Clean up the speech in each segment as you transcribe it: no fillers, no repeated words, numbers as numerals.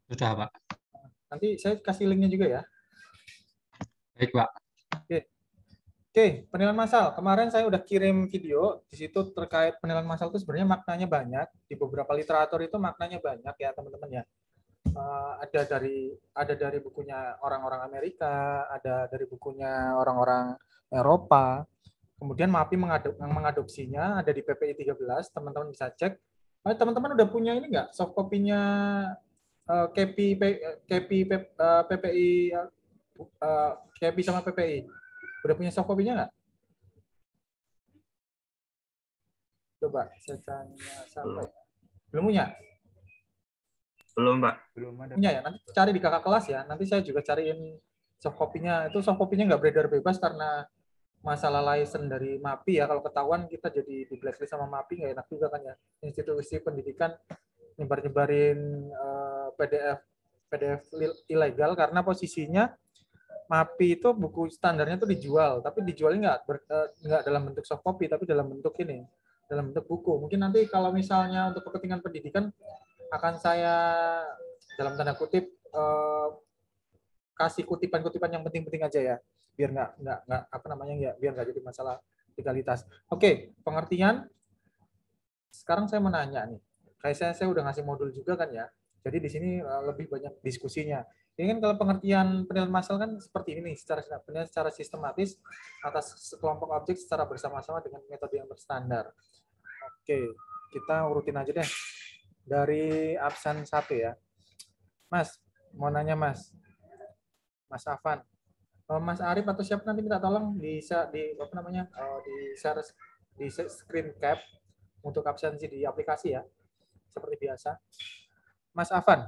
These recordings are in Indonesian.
Sudah, Pak. Nanti saya kasih linknya juga ya. Baik, Pak. Oke. Oke, penilaian massal. Kemarin saya udah kirim video di situ terkait penilaian massal itu sebenarnya maknanya banyak. Di beberapa literatur itu maknanya banyak ya teman-teman ya. Ada dari bukunya orang-orang Amerika, ada dari bukunya orang-orang Eropa. Kemudian MAPI mengadopsinya ada di PPI 13, teman-teman bisa cek. Teman-teman udah punya ini nggak soft copy-nya KPI PPI KPI sama PPI? Udah punya soft copy-nya nggak? Coba saya tanya siapa ya? Belum punya? Belum, Pak. Belum ada. Punya ya? Nanti cari di kakak kelas ya. Nanti saya juga cariin soft copy-nya. Itu soft copy-nya nggak beredar bebas karena masalah license dari MAPI ya. Kalau ketahuan kita jadi di blacklist sama MAPI nggak enak juga kan ya. Institusi pendidikan nyebar-nyebarin PDF PDF ilegal karena posisinya MAPI itu buku standarnya tuh dijual, tapi dijualnya nggak dalam bentuk soft copy, tapi dalam bentuk ini, dalam bentuk buku. Mungkin nanti kalau misalnya untuk kepentingan pendidikan akan saya dalam tanda kutip kasih kutipan-kutipan yang penting-penting aja ya, biar nggak apa namanya ya, biar nggak jadi masalah legalitas. Oke, pengertian. Sekarang saya mau nanya nih, kayak saya udah ngasih modul juga kan ya, jadi di sini lebih banyak diskusinya. Ini kan kalau pengertian penilaian massal kan seperti ini, secara sistematis atas sekelompok objek secara bersama-sama dengan metode yang berstandar. Oke, kita urutin aja deh. Dari absen 1 ya. Mas, mau nanya Mas. Mas Afan. Mas Arif atau siapa nanti minta tolong di apa namanya? Di share di screen cap untuk absensi di aplikasi ya. Seperti biasa. Mas Afan,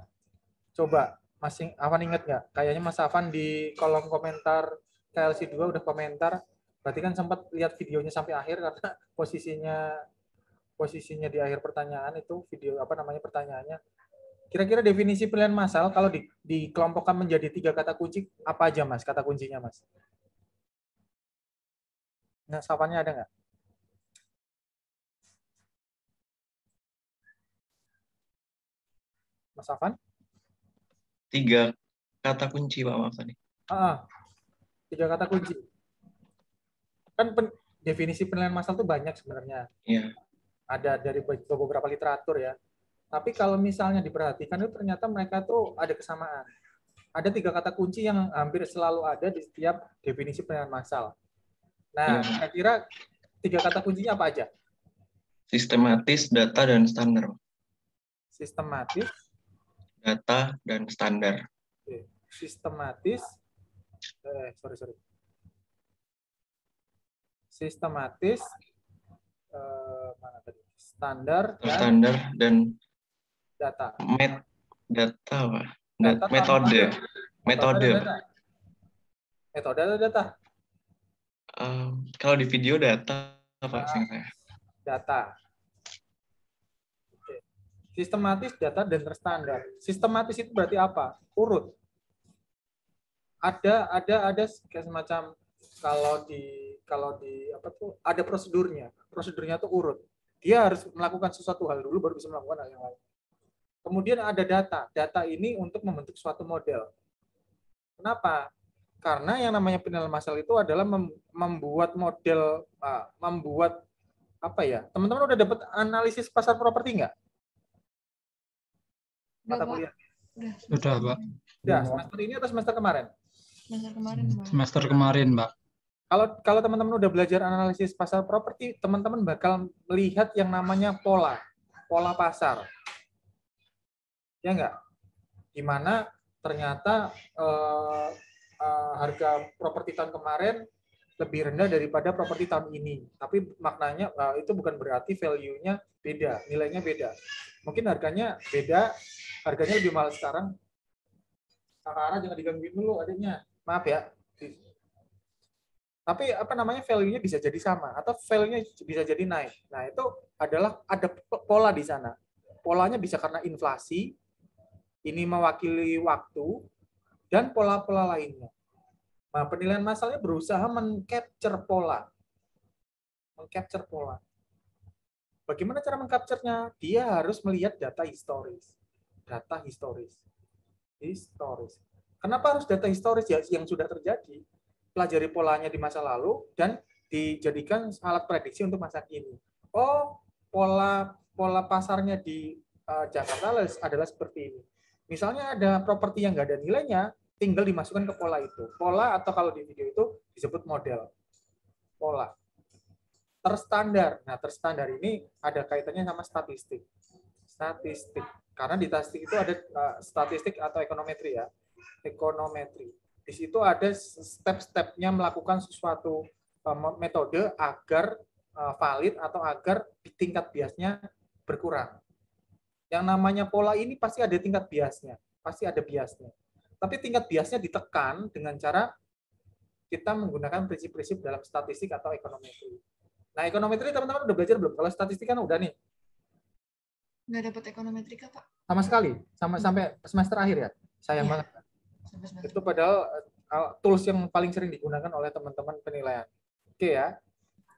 coba Mas Afan ingat nggak? Kayaknya Mas Afan di kolom komentar KLC 2 udah komentar. Berarti kan sempat lihat videonya sampai akhir karena posisinya di akhir pertanyaan itu video apa namanya pertanyaannya. Kira-kira definisi penilaian massal kalau dikelompokkan menjadi 3 kata kunci apa aja Mas? Kata kuncinya Mas. Nah, sahabatnya ada nggak? Mas Afan? 3 kata kunci, Pak, maaf tadi. 3 kata kunci. Kan definisi penilaian massal itu banyak sebenarnya. Iya. Ada dari beberapa literatur ya. Tapi kalau misalnya diperhatikan itu ternyata mereka tuh ada kesamaan. Ada 3 kata kunci yang hampir selalu ada di setiap definisi penilaian massal. Nah, kira-kira 3 kata kuncinya apa aja? Sistematis, data, dan standar. Sistematis, data, dan standar. Sistematis, sistematis, mana tadi? Standar dan data. Data apa? Data Metode. Metode atau data? Kalau di video data, Pak, saya. Data. Oke. Sistematis, data, dan terstandar. Sistematis itu berarti apa? Urut. Ada kayak semacam kalau di apa tuh ada prosedurnya. Prosedurnya tuh urut. Dia harus melakukan sesuatu hal dulu baru bisa melakukan hal yang lain. Kemudian ada data. Data ini untuk membentuk suatu model. Kenapa? Karena yang namanya penilaian massal itu adalah membuat model, membuat apa ya? Teman-teman udah dapat analisis pasar properti nggak? Mata kuliah. Sudah, Pak. Sudah, semester ini atau semester kemarin? Semester kemarin, Pak. Semester kemarin, Pak. Kalau teman-teman udah belajar analisis pasar properti, teman-teman bakal melihat yang namanya pola pasar. Ya nggak? Gimana ternyata harga properti tahun kemarin lebih rendah daripada properti tahun ini. Tapi maknanya itu bukan berarti value-nya beda, nilainya beda. Mungkin harganya beda, harganya lebih mahal sekarang. Kakak jangan digangguin dulu adiknya. Maaf ya. Tapi apa namanya value-nya bisa jadi sama atau value-nya bisa jadi naik. Nah, itu adalah ada pola di sana. Polanya bisa karena inflasi, ini mewakili waktu, dan pola-pola lainnya. Nah, penilaian massalnya berusaha mengcapture pola. Bagaimana cara mengcapture-nya? Dia harus melihat data historis. historis. Kenapa harus data historis ya yang sudah terjadi? Pelajari polanya di masa lalu dan dijadikan alat prediksi untuk masa kini. Oh, pola pasarnya di Jakarta adalah seperti ini. Misalnya ada properti yang nggak ada nilainya, tinggal dimasukkan ke pola itu. Pola atau kalau di video itu disebut model. Pola. Terstandar. Nah, terstandar ini ada kaitannya sama statistik. Statistik. Karena di statistik itu ada statistik atau ekonometri ya. Ekonometri. Di situ ada step-stepnya melakukan suatu metode agar valid atau agar tingkat biasnya berkurang. Yang namanya pola ini pasti ada tingkat biasnya. Pasti ada biasnya. Tapi tingkat biasnya ditekan dengan cara kita menggunakan prinsip-prinsip dalam statistik atau ekonometri. Nah, ekonometri teman-teman udah belajar belum? Kalau statistik kan udah nih. Nggak dapat ekonometrika, Pak. Sama sekali, sampai semester akhir ya. Sayang banget. Itu padahal tools yang paling sering digunakan oleh teman-teman penilaian. Oke ya.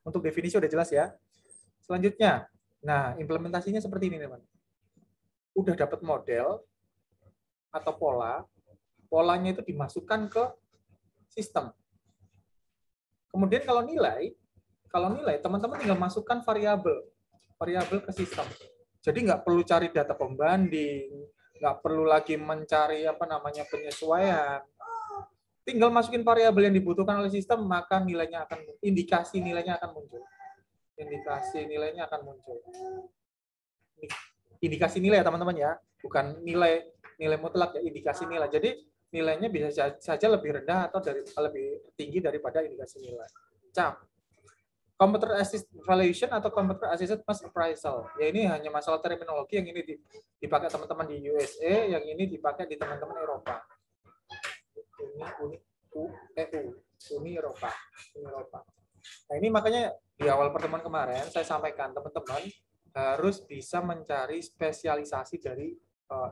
Untuk definisi udah jelas ya. Selanjutnya, nah implementasinya seperti ini teman. Udah dapat model atau pola, polanya itu dimasukkan ke sistem. Kemudian kalau nilai teman-teman tinggal masukkan variabel ke sistem. Jadi nggak perlu cari data pembanding, nggak perlu lagi mencari penyesuaian. Tinggal masukin variabel yang dibutuhkan oleh sistem, maka indikasi nilainya akan muncul. Indikasi nilainya akan muncul. Indikasi nilai ya teman-teman ya, bukan nilai mutlak ya, indikasi nilai. Jadi nilainya bisa saja lebih rendah atau lebih tinggi daripada indikasi nilai. CAP. Computer Assisted Valuation atau Computer Assisted Mass Appraisal. Ya ini hanya masalah terminologi, yang ini dipakai teman-teman di USA, yang ini dipakai di teman-teman Eropa. Uni Eropa. Nah ini makanya di awal pertemuan kemarin saya sampaikan teman-teman harus bisa mencari spesialisasi dari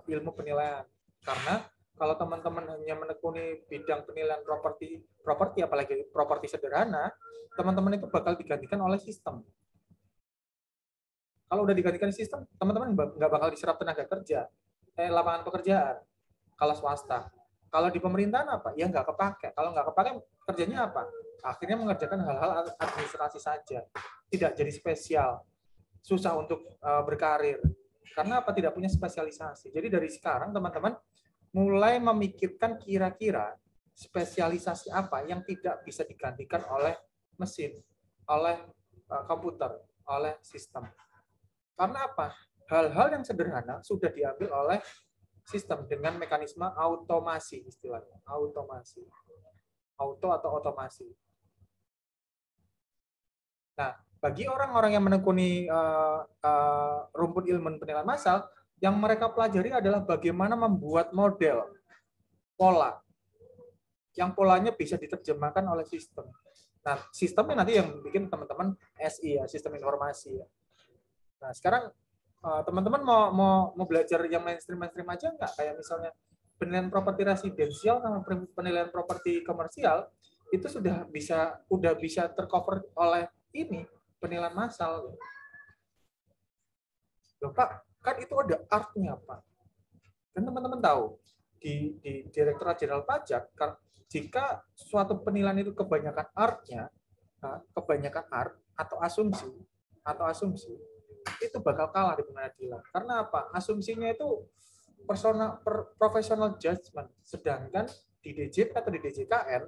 ilmu penilaian. Karena kalau teman-teman hanya menekuni bidang penilaian properti apalagi properti sederhana, teman-teman itu bakal digantikan oleh sistem. Kalau udah digantikan sistem, teman-teman nggak bakal diserap tenaga kerja, lapangan pekerjaan. Kalau swasta, kalau di pemerintahan apa? Ya nggak kepake. Kalau nggak kepake, kerjanya apa? Akhirnya mengerjakan hal-hal administrasi saja, tidak jadi spesial, susah untuk berkarir. Karena apa? Tidak punya spesialisasi. Jadi dari sekarang teman-teman mulai memikirkan kira-kira spesialisasi apa yang tidak bisa digantikan oleh mesin, oleh komputer, oleh sistem. Karena apa? Hal-hal yang sederhana sudah diambil oleh sistem dengan mekanisme automasi istilahnya. Automasi. Auto atau otomasi. Nah, bagi orang-orang yang menekuni rumput ilmu penilaian massal, yang mereka pelajari adalah bagaimana membuat model, pola, yang polanya bisa diterjemahkan oleh sistem. Nah, sistemnya nanti yang bikin teman-teman SI ya, sistem informasi ya. Nah, sekarang teman-teman mau belajar yang mainstream aja nggak? Kayak misalnya penilaian properti residensial sama penilaian properti komersial itu sudah bisa tercover oleh ini penilaian massal. Loh, Pak, kan itu ada art-nya, Pak. Dan teman-teman tahu di Direktorat Jenderal Pajak, jika suatu penilaian itu kebanyakan art-nya, kebanyakan art atau asumsi, itu bakal kalah di pengadilan. Karena apa? Asumsinya itu professional judgment. Sedangkan di DJP atau di DJKN,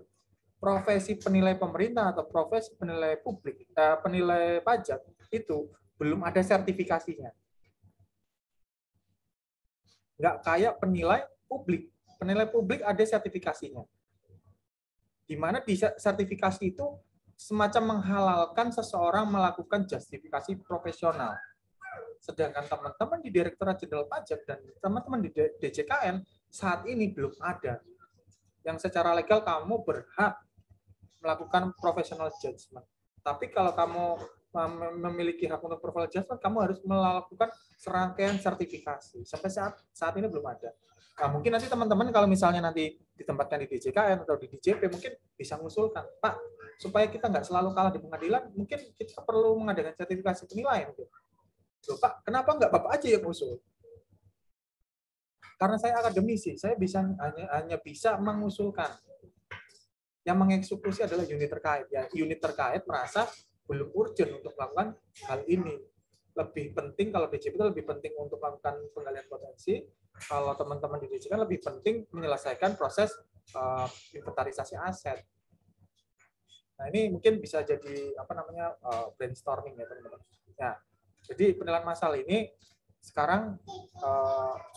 profesi penilai pemerintah atau profesi penilai publik, penilai pajak itu belum ada sertifikasinya. Nggak kayak penilai publik. Penilai publik ada sertifikasinya. Di mana di sertifikasi itu semacam menghalalkan seseorang melakukan justifikasi profesional. Sedangkan teman-teman di Direktorat Jenderal Pajak dan teman-teman di DJKN saat ini belum ada. Yang secara legal kamu berhak melakukan professional judgment. Tapi kalau kamu memiliki hak untuk professional judgment, kamu harus melakukan serangkaian sertifikasi. Sampai saat ini belum ada. Nah, mungkin nanti teman-teman kalau misalnya nanti ditempatkan di DJKN atau di DJP, mungkin bisa mengusulkan, Pak, supaya kita nggak selalu kalah di pengadilan, mungkin kita perlu mengadakan sertifikasi penilaian. Loh, Pak, kenapa nggak Bapak aja yang usul? karena saya akademisi, saya hanya bisa mengusulkan. Yang mengeksekusi adalah unit terkait. Ya, unit terkait merasa belum urgent untuk melakukan hal ini. Lebih penting kalau DJP itu lebih penting untuk melakukan penggalian potensi. Kalau teman-teman di DJP kan lebih penting menyelesaikan proses inventarisasi aset. Nah, ini mungkin bisa jadi brainstorming ya teman-teman. Nah, jadi penilaian masalah ini sekarang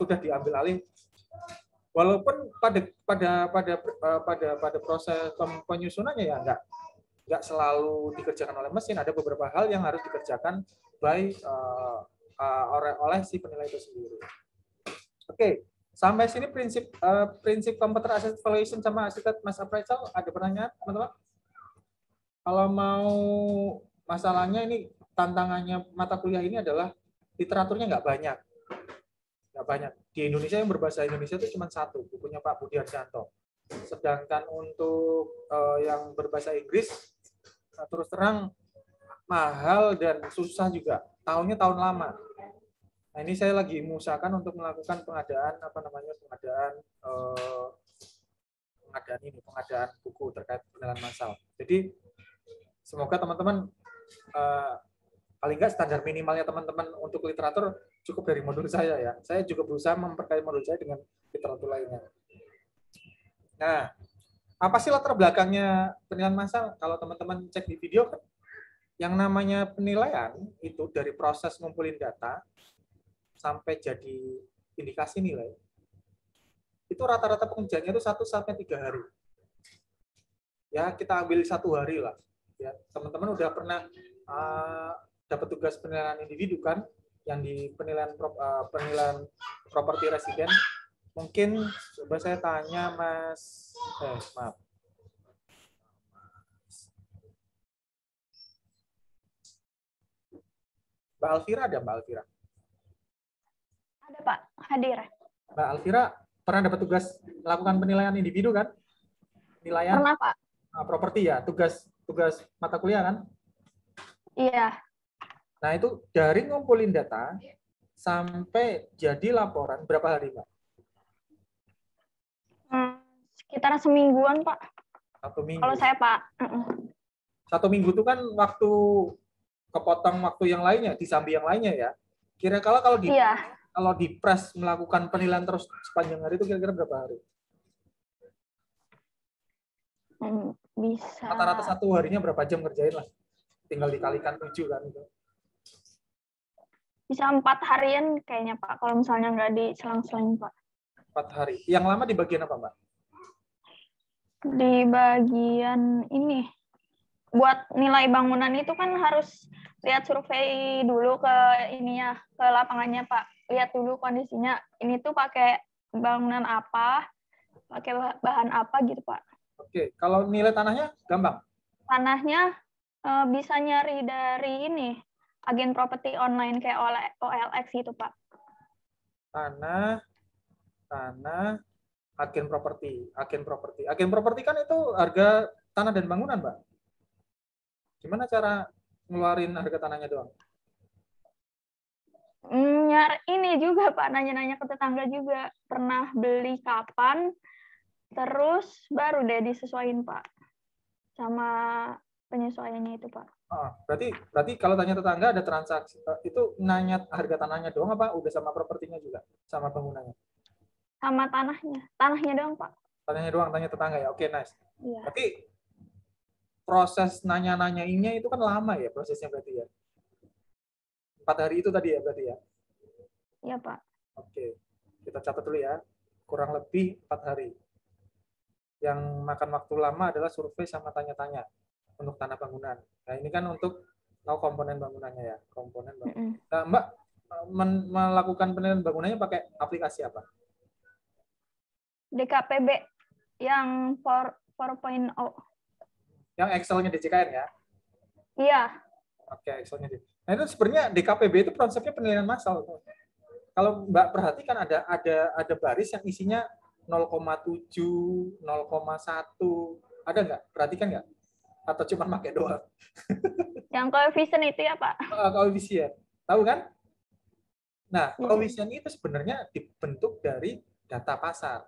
sudah diambil alih. Walaupun pada proses penyusunannya ya nggak selalu dikerjakan oleh mesin, ada beberapa hal yang harus dikerjakan oleh si penilai itu sendiri. Oke, sampai sini prinsip computer asset valuation sama asset mass appraisal, ada pertanyaan teman-teman? Kalau mau masalahnya ini tantangannya mata kuliah ini adalah literaturnya nggak banyak. Di Indonesia yang berbahasa Indonesia itu cuma satu, bukunya Pak Budi Harjanto. Sedangkan untuk yang berbahasa Inggris, terus terang mahal dan susah juga. Tahunnya tahun lama. Nah, ini saya lagi mengusahakan untuk melakukan pengadaan buku terkait penilaian massal. Jadi semoga teman-teman paling nggak standar minimalnya teman-teman untuk literatur cukup dari modul saya ya. Saya juga berusaha memperkaya modul saya dengan literatur lainnya. Nah, apa sih latar belakangnya penilaian massal? Kalau teman-teman cek di video kan, yang namanya penilaian itu dari proses ngumpulin data sampai jadi indikasi nilai. Itu rata-rata pengerjaannya itu 1-3 hari. Ya, kita ambil 1 hari lah. Ya, teman-teman udah pernah dapat tugas penilaian individu kan, yang di penilaian properti residen. Mungkin coba saya tanya Mas, maaf. Mbak Alvira ada Mbak Alvira? Ada Pak, hadir. Mbak Alvira pernah dapat tugas melakukan penilaian individu kan? Penilaian Pernah Pak. Properti ya, tugas mata kuliah kan? Iya. Nah, itu dari ngumpulin data sampai jadi laporan berapa hari, Mbak? Sekitar semingguan, Pak. 1 minggu. Kalau saya, Pak. 1 minggu itu kan waktu kepotong waktu yang lainnya, disambi yang lainnya ya. Kira-kira kalau di press melakukan penilaian terus sepanjang hari itu kira-kira berapa hari? Bisa. Rata-rata 1 harinya berapa jam ngerjain lah? Tinggal dikalikan 7 kan itu. Bisa 4 harian kayaknya Pak, kalau misalnya nggak diselang-seling Pak. 4 hari. Yang lama di bagian apa, Mbak? Di bagian ini, buat nilai bangunan itu kan harus lihat survei dulu ke lapangannya Pak. Lihat dulu kondisinya. Ini tuh pakai bangunan apa, pakai bahan apa gitu Pak. Oke, kalau nilai tanahnya gampang? Tanahnya bisa nyari dari ini, agen properti online kayak OLX gitu Pak. Tanah, agen properti. Agen properti kan itu harga tanah dan bangunan, Mbak. Gimana cara ngeluarin harga tanahnya doang? Ini juga Pak, nanya-nanya ke tetangga juga. Pernah beli kapan, terus baru deh disesuaiin Pak. Sama penyesuaiannya itu Pak. Berarti kalau tanya tetangga ada transaksi, itu nanya harga tanahnya doang apa udah sama propertinya juga? Sama bangunannya? Sama tanahnya doang Pak. Tanahnya doang, tanya tetangga ya. Oke, nice. Iya. Berarti proses nanya-nanyainnya itu kan lama ya prosesnya berarti ya? 4 hari itu tadi ya berarti ya? Iya Pak. Oke, kita catat dulu ya. Kurang lebih 4 hari. Yang makan waktu lama adalah survei sama tanya-tanya untuk tanah bangunan. Nah, ini kan untuk tahu komponen bangunannya ya, komponen bangunan. Nah, Mbak melakukan penilaian bangunannya pakai aplikasi apa? DKPB yang 4.0. Yang Excel-nya DJKN ya? Iya. Oke, Excel-nya. Nah, itu sebenarnya DKPB itu konsepnya penilaian massal. Kalau Mbak perhatikan ada baris yang isinya 0,7, 0,1. Ada nggak? Perhatikan nggak? Atau cuma pakai doang? Yang koefisien itu ya, Pak? Koefisien. Tahu kan? Nah, koefisien itu sebenarnya dibentuk dari data pasar.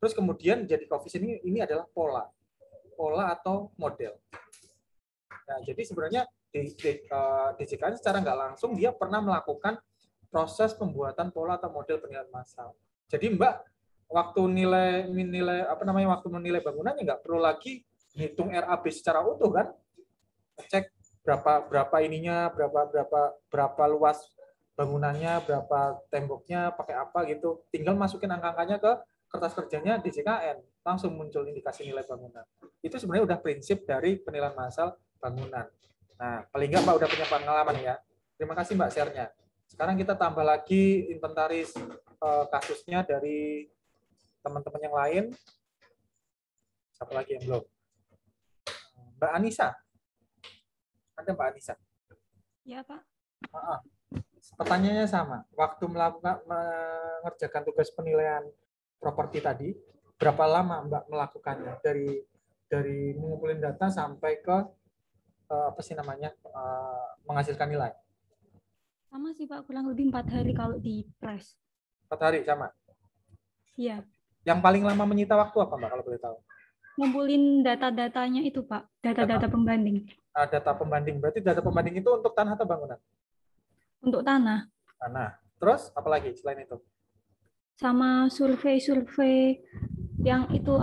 Terus kemudian jadi koefisien ini adalah pola atau model. Nah, jadi sebenarnya DJKN secara nggak langsung dia pernah melakukan proses pembuatan pola atau model penilaian massal. Jadi Mbak waktu waktu menilai bangunannya nggak perlu lagi hitung RAB secara utuh kan? Cek berapa ininya, berapa luas bangunannya, berapa temboknya, pakai apa gitu. Tinggal masukin angka-angkanya ke kertas kerjanya DJKN, langsung muncul indikasi nilai bangunan. Itu sebenarnya udah prinsip dari penilaian massal bangunan. Nah, paling nggak Mbak udah punya pengalaman ya. Terima kasih Mbak share-nya. Sekarang kita tambah lagi inventaris kasusnya dari teman-teman yang lain. Siapa lagi yang belum? Mbak Anissa. Ada Mbak Anissa? Ya, Pak. Pertanyaannya sama. Waktu mengerjakan tugas penilaian properti tadi, berapa lama Mbak melakukannya? Dari mengumpulin data sampai ke menghasilkan nilai? Sama sih Pak, kurang lebih 4 hari kalau di press. 4 hari sama? Iya. Yang paling lama menyita waktu apa Mbak kalau boleh tahu? Ngumpulin data-datanya itu Pak, data-data pembanding. Data pembanding, berarti data pembanding itu untuk tanah atau bangunan? Untuk tanah. Tanah. Terus apa lagi selain itu? Sama survei-survei yang itu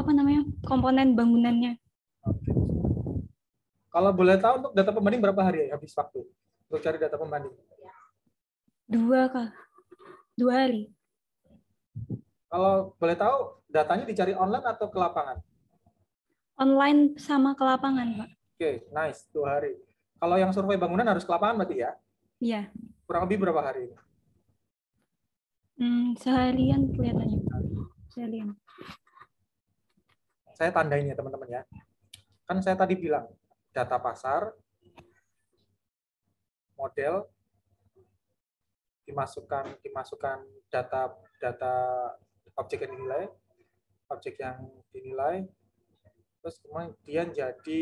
komponen bangunannya. Oke. Kalau boleh tahu untuk data pembanding berapa hari habis waktu untuk cari data pembanding? 2 hari. Kalau boleh tahu datanya dicari online atau ke lapangan? Online sama ke lapangan Pak. Oke, nice, 2 hari. Kalau yang survei bangunan harus ke lapangan berarti ya? Iya. Kurang lebih berapa hari? Seharian kelihatannya. Seharian. Saya tandain ya teman-teman ya. Kan saya tadi bilang data pasar, model, dimasukkan data objek yang dinilai, terus kemudian jadi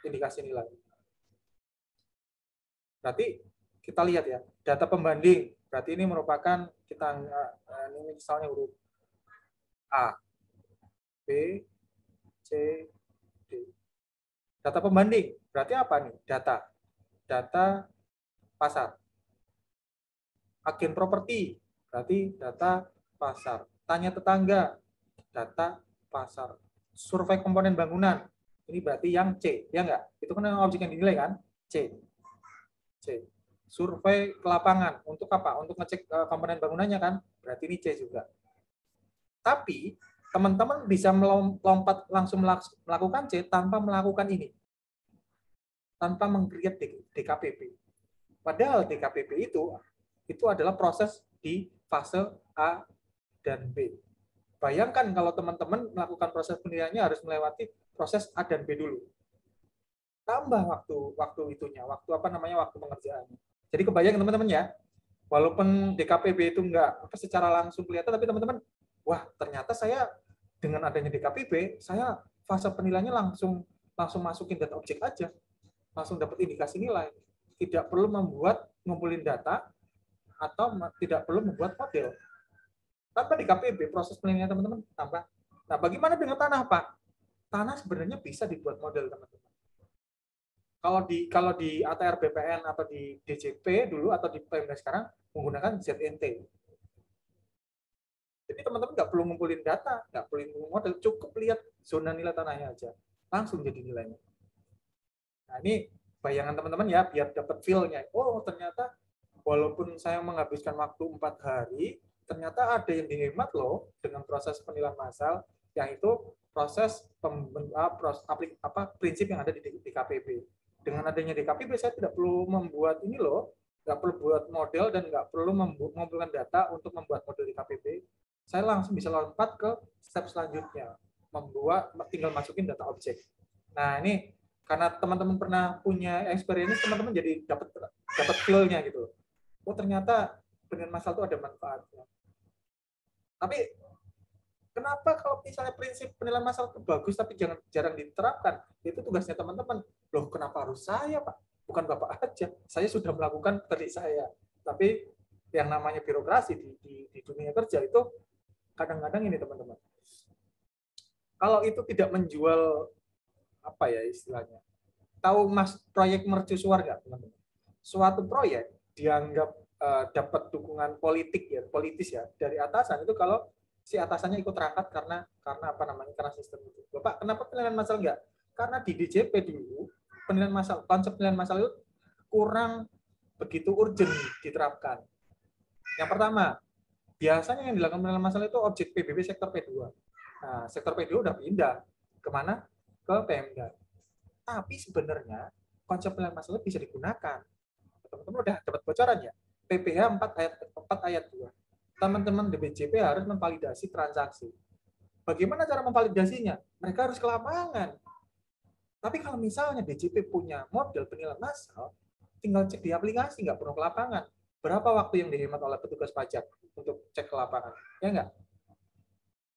indikasi nilai. Berarti kita lihat ya, data pembanding. Berarti ini merupakan ini misalnya huruf A, B, C, D. Data pembanding. Berarti apa nih? Data pasar. Agen properti. Berarti data pasar. Tanya tetangga. Data pasar. Survei komponen bangunan. Ini berarti yang C. Ya enggak? Itu kan objek yang dinilai kan? C. Survei ke lapangan. Untuk apa? Untuk ngecek komponen bangunannya kan? Berarti ini C juga. Tapi teman-teman bisa melompat langsung melakukan C tanpa melakukan ini. Tanpa meng-create DKPP. Padahal DKPP itu adalah proses di fase A dan B. Bayangkan kalau teman-teman melakukan proses penilaiannya harus melewati proses A dan B dulu. Tambah waktu waktu pengerjaannya. Jadi kebayang teman-teman ya, walaupun DKPP itu enggak secara langsung kelihatan, tapi teman-teman, wah ternyata saya dengan adanya DKPP, saya fase penilaiannya langsung masukin data objek aja, langsung dapat indikasi nilai. Tidak perlu ngumpulin data atau tidak perlu membuat model. Tanpa DKPP, proses penilaian teman-teman tambah. Nah, bagaimana dengan tanah, Pak? Tanah sebenarnya bisa dibuat model, teman-teman. Kalau di ATR BPN atau di DJP dulu atau di Pemda sekarang menggunakan ZNT. Jadi teman-teman nggak perlu ngumpulin data, nggak perlu ngumpulin model, cukup lihat zona nilai tanahnya aja, langsung jadi nilainya. Nah ini bayangan teman-teman ya, biar dapat feel-nya. Oh ternyata walaupun saya menghabiskan waktu 4 hari, ternyata ada yang dihemat loh dengan proses penilaian massal, yang itu proses prinsip yang ada di DKPP. Dengan adanya DKPP saya tidak perlu membuat ini loh, nggak perlu buat model dan nggak perlu mengumpulkan data untuk membuat model DKPP. Saya langsung bisa lompat ke step selanjutnya, tinggal masukin data objek. Nah ini karena teman-teman pernah punya experience, teman-teman jadi dapat feel-nya gitu. Oh ternyata penilaian massal itu ada manfaatnya. Tapi kenapa kalau misalnya prinsip penilaian massal itu bagus tapi jarang diterapkan? Itu tugasnya teman-teman. Loh, kenapa harus saya, Pak? Bukan Bapak aja. Saya sudah melakukan tadi saya. Tapi yang namanya birokrasi di dunia kerja itu kadang-kadang ini teman-teman, kalau itu tidak menjual apa ya istilahnya, tahu mas proyek mercusuar nggak teman-teman? Suatu proyek dianggap dapat dukungan politis ya dari atasan itu kalau si atasannya ikut terangkat karena apa namanya, karena sistem itu. Bapak, kenapa penilaian masalah enggak? Karena di DJP dulu penilaian masalah, konsep penilaian masalah itu kurang begitu urgent diterapkan. Yang pertama, biasanya yang dilakukan penilaian masalah itu objek PBB sektor P2. Nah, sektor P2 udah pindah kemana? Ke Pemda. Tapi sebenarnya konsep penilaian masalah bisa digunakan. Teman-teman udah dapat bocoran ya? PPh 4 ayat 2. Teman-teman DBJP harus memvalidasi transaksi. Bagaimana cara memvalidasinya? Mereka harus ke lapangan. Tapi kalau misalnya DJP punya model penilaian massal, tinggal cek di aplikasi, nggak perlu ke lapangan. Berapa waktu yang dihemat oleh petugas pajak untuk cek ke lapangan? Ya nggak?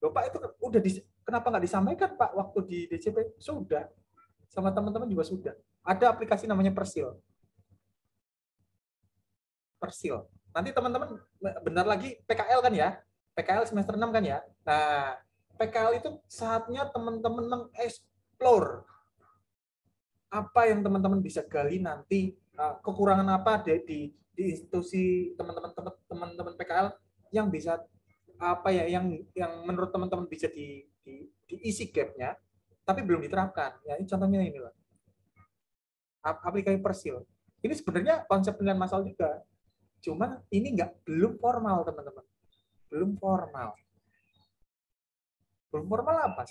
Bapak itu udah kenapa nggak disampaikan Pak waktu di DJP? Sudah. Sama teman-teman juga sudah. Ada aplikasi namanya Persil. Persil. Nanti teman-teman bentar lagi PKL kan ya? PKL semester 6 kan ya? Nah, PKL itu saatnya teman-teman mengeksplor apa yang teman-teman bisa gali nanti, kekurangan apa di institusi teman-teman PKL yang bisa apa ya, yang menurut teman-teman bisa diisi gap-nya, tapi belum diterapkan. Ya, ini contohnya inilah. Aplikasi Persil. Ini sebenarnya konsep penilaian masalah juga. Cuman ini belum formal, teman-teman. Belum formal. Belum formal apa?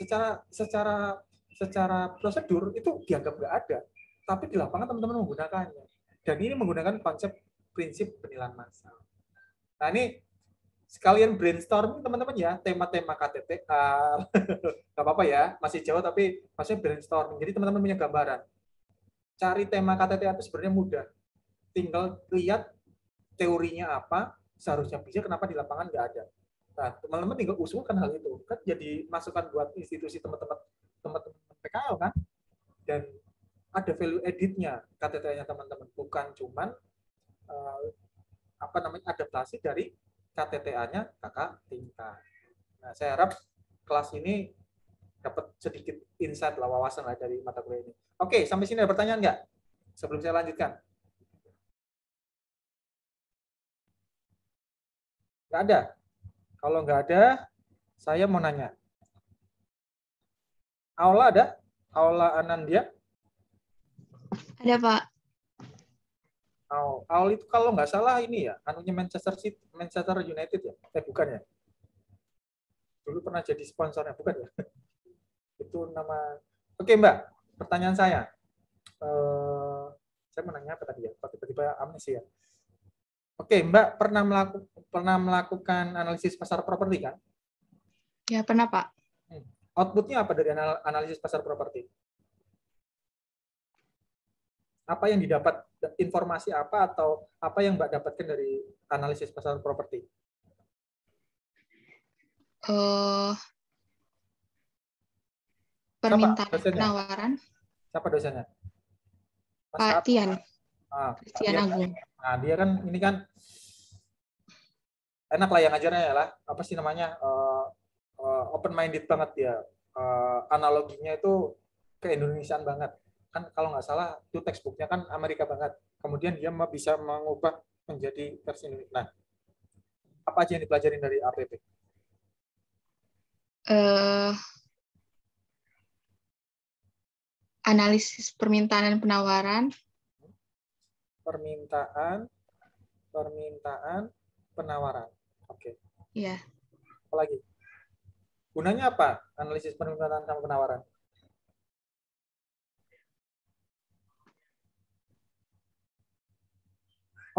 Secara prosedur itu dianggap nggak ada. Tapi di lapangan teman-teman menggunakannya. Dan ini menggunakan konsep prinsip penilaian massal. Nah, ini sekalian brainstorming teman-teman ya, tema-tema KTTA. Nggak apa-apa ya, masih jauh tapi maksudnya brainstorming. Jadi teman-teman punya gambaran. Cari tema KTTA itu sebenarnya mudah. Tinggal lihat teorinya apa, seharusnya bisa, kenapa di lapangan nggak ada. Nah, teman-teman tinggal usulkan hal itu. Kan jadi masukan buat institusi teman-teman PKL kan. Dan ada value edit-nya KTTA-nya teman-teman. Bukan cuman adaptasi dari KTTA-nya kakak tingkat. Nah, saya harap kelas ini dapat sedikit insight lah, wawasan lah dari mata kuliah ini. Oke, sampai sini ada pertanyaan nggak? Sebelum saya lanjutkan. Nggak ada? Kalau nggak ada, saya mau nanya. Aula ada? Aula Anandia? Ada, Pak. Aul itu kalau nggak salah ini ya, anunya Manchester United ya? Bukan ya? Dulu pernah jadi sponsornya, bukan ya? Itu nama. Oke Mbak, pertanyaan saya. Saya mau nanya apa tadi ya? Tiba-tiba amnesia. Oke, Mbak pernah melakukan analisis pasar properti kan? Ya, pernah, Pak. Outputnya apa dari analisis pasar properti? Apa yang didapat, informasi apa atau apa yang Mbak dapatkan dari analisis pasar properti? Permintaan penawaran. Siapa dosennya? Pak Tian. Tian Agung. Nah, dia kan ini kan enak lah yang ngajarnya ya lah. Apa sih namanya? Open minded banget dia. Analoginya itu ke-Indonesiaan banget. Kan kalau nggak salah itu textbooknya kan Amerika banget. Kemudian dia bisa mengubah menjadi versi Indonesia. Nah, apa aja yang dipelajarin dari APP? Analisis permintaan dan penawaran. Permintaan, penawaran. Oke. Iya. Apa lagi? Gunanya apa? Analisis permintaan sama penawaran.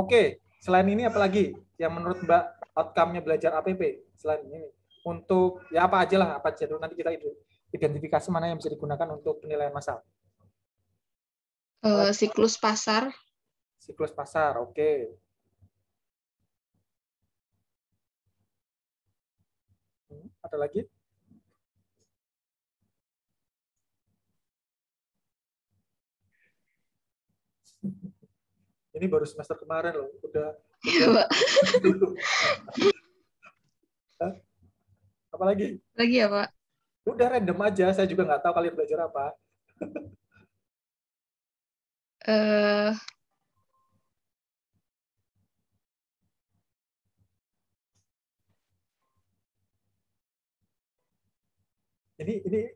Oke, selain ini apa lagi yang menurut Mbak outcome-nya belajar APP? Selain ini, untuk ya apa aja lah, apa aja dulu nanti kita identifikasi mana yang bisa digunakan untuk penilaian massal. Siklus pasar. Siklus pasar, oke. Ada lagi? Ini baru semester kemarin loh, udah. Apalagi? Lagi ya, Pak? Udah random aja, saya juga nggak tahu kalian belajar apa. Eh,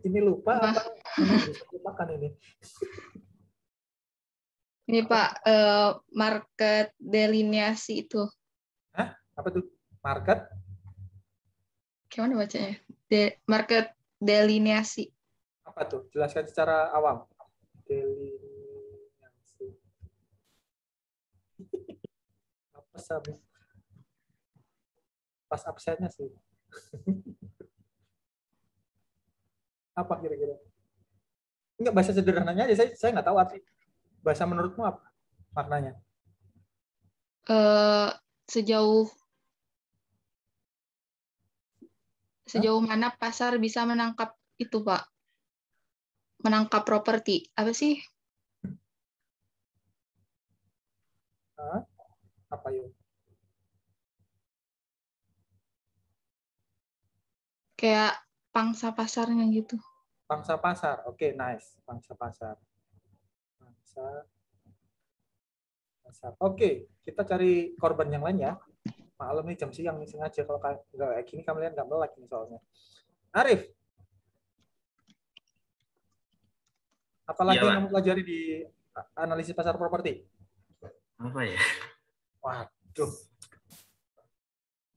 Ini lupa apa? apa memang bisa lupakan ini? Ini Pak, market delineasi itu. Hah? Apa tuh? Market? Gimana bacanya? Market delineasi. Apa tuh? Jelaskan secara awam. Delineasi. Apa sih? Pas absennya sih. Apa kira-kira? Enggak, bahasa sederhananya aja. Saya nggak tahu arti. Bahasa menurutmu apa maknanya? Sejauh mana pasar bisa menangkap itu, Pak? Menangkap properti. Apa sih? Hah? Apa yuk? Kayak pangsa pasarnya gitu. Pangsa pasar. Oke, nice. Pangsa pasar. Pangsa pasar. Oke, kita cari korban yang lain ya. Maklum nih jam siang nih sengaja kalau nggak kayak gini kalian nggak melek nih soalnya. Arif, apalagi Iya, yang Pak. kamu pelajari di analisis pasar properti? Apa ya? Waduh,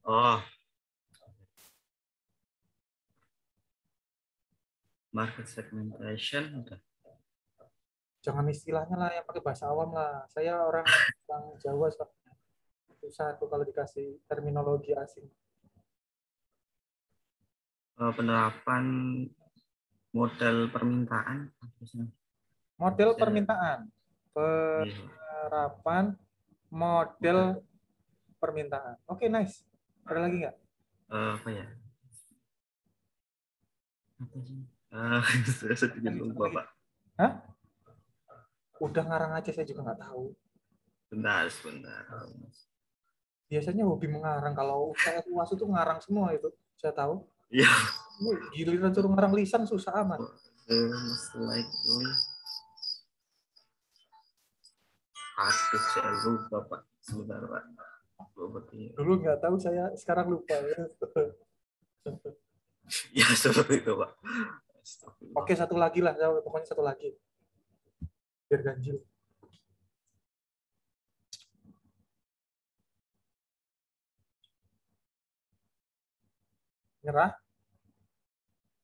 Oh, market segmentation. Udah. jangan istilahnya lah yang pakai bahasa awam lah. Saya orang Jawa susah tuh kalau dikasih terminologi asing. Penerapan model permintaan. Model permintaan, Iya. penerapan model permintaan. Oke, nice. Ada lagi nggak? Apa ya? Apa sih? Saya sedikit lupa, Pak. Hah? Udah ngarang aja saya juga nggak tahu. Sebentar. Biasanya hobi mengarang. Kalau saya UAS itu ngarang semua itu. Saya tahu. Iya. Giliran suruh ngarang lisan susah amat. Most likely. Aduh, saya lupa, Pak. Sebentar, Pak. Properti. Dulu nggak tahu saya, sekarang lupa. Ya, seperti itu, Pak. Oke, satu lagi lah. Pokoknya satu lagi. Biar ganjil. Nyerah?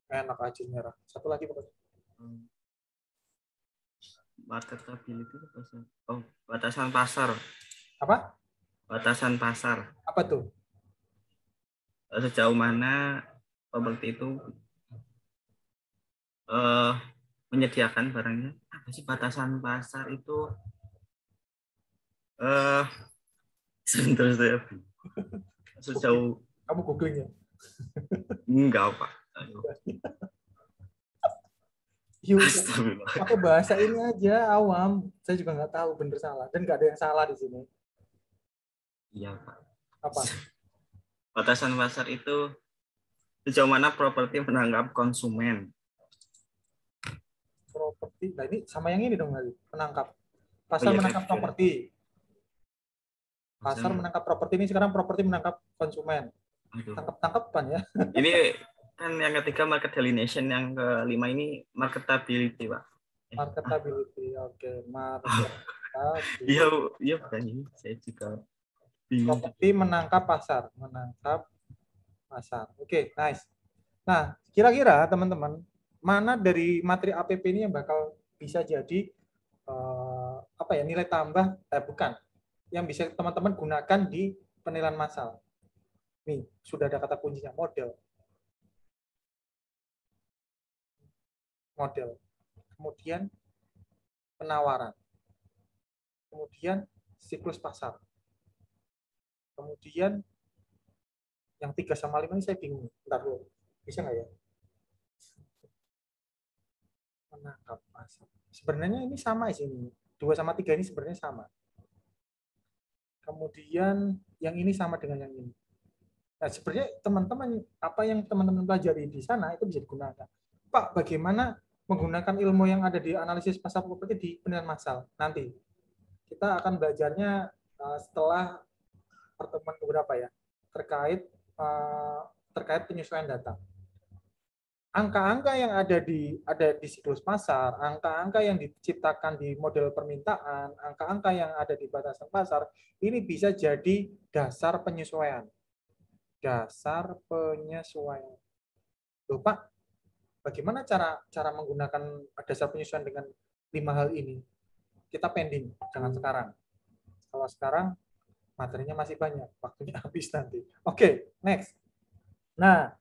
Enak aja nyerah. Satu lagi pokoknya. Marketability itu pasar. Oh, batasan pasar. Apa? Batasan pasar. Apa tuh? Sejauh mana properti itu menyediakan barangnya. Apa sih batasan pasar itu? Sebentar saya. Sejauh Kamu googling ya? enggak, Pak. Yuk, Astagfirullah. pakai bahasa ini aja awam. Saya juga nggak tahu bener salah dan nggak ada yang salah di sini. Iya, Pak. Apa? Batasan pasar itu sejauh mana properti menanggap konsumen. Properti. Nah ini sama yang ini dong tadi. Menangkap. Pasar iya, menangkap kan. properti. Pasar menangkap properti, ini sekarang properti menangkap konsumen. Tangkap-tangkapan ya. Ini kan yang ketiga market delineation, yang kelima ini marketability, Pak. Marketability, oke. Marketability. Iya bukan ini. Saya juga bingung. Properti menangkap pasar, Oke, nice. Nah, kira-kira teman-teman, mana dari materi APP ini yang bakal bisa jadi nilai tambah? Bukan, yang bisa teman-teman gunakan di penilaian massal. Nih, sudah ada kata kuncinya, model. Kemudian penawaran. Kemudian siklus pasar. Kemudian yang 3 sama 5 ini saya bingung. Bentar dulu. Bisa nggak ya? Menangkap pasar. Sebenarnya ini sama sini. 2 sama 3 ini sebenarnya sama. Kemudian yang ini sama dengan yang ini. Nah, sebenarnya teman-teman apa yang teman-teman pelajari di sana itu bisa digunakan. Pak, bagaimana menggunakan ilmu yang ada di analisis pasar properti di penilaian massal? Nanti kita akan belajarnya setelah pertemuan beberapa ya terkait penyesuaian data. Angka-angka yang ada di siklus pasar, angka-angka yang diciptakan di model permintaan, angka-angka yang ada di batasan pasar, ini bisa jadi dasar penyesuaian. Dasar penyesuaian. Loh Pak, bagaimana cara menggunakan dasar penyesuaian dengan 5 hal ini? Kita pending, jangan sekarang. Kalau sekarang materinya masih banyak, waktunya habis nanti. Oke, next. Nah,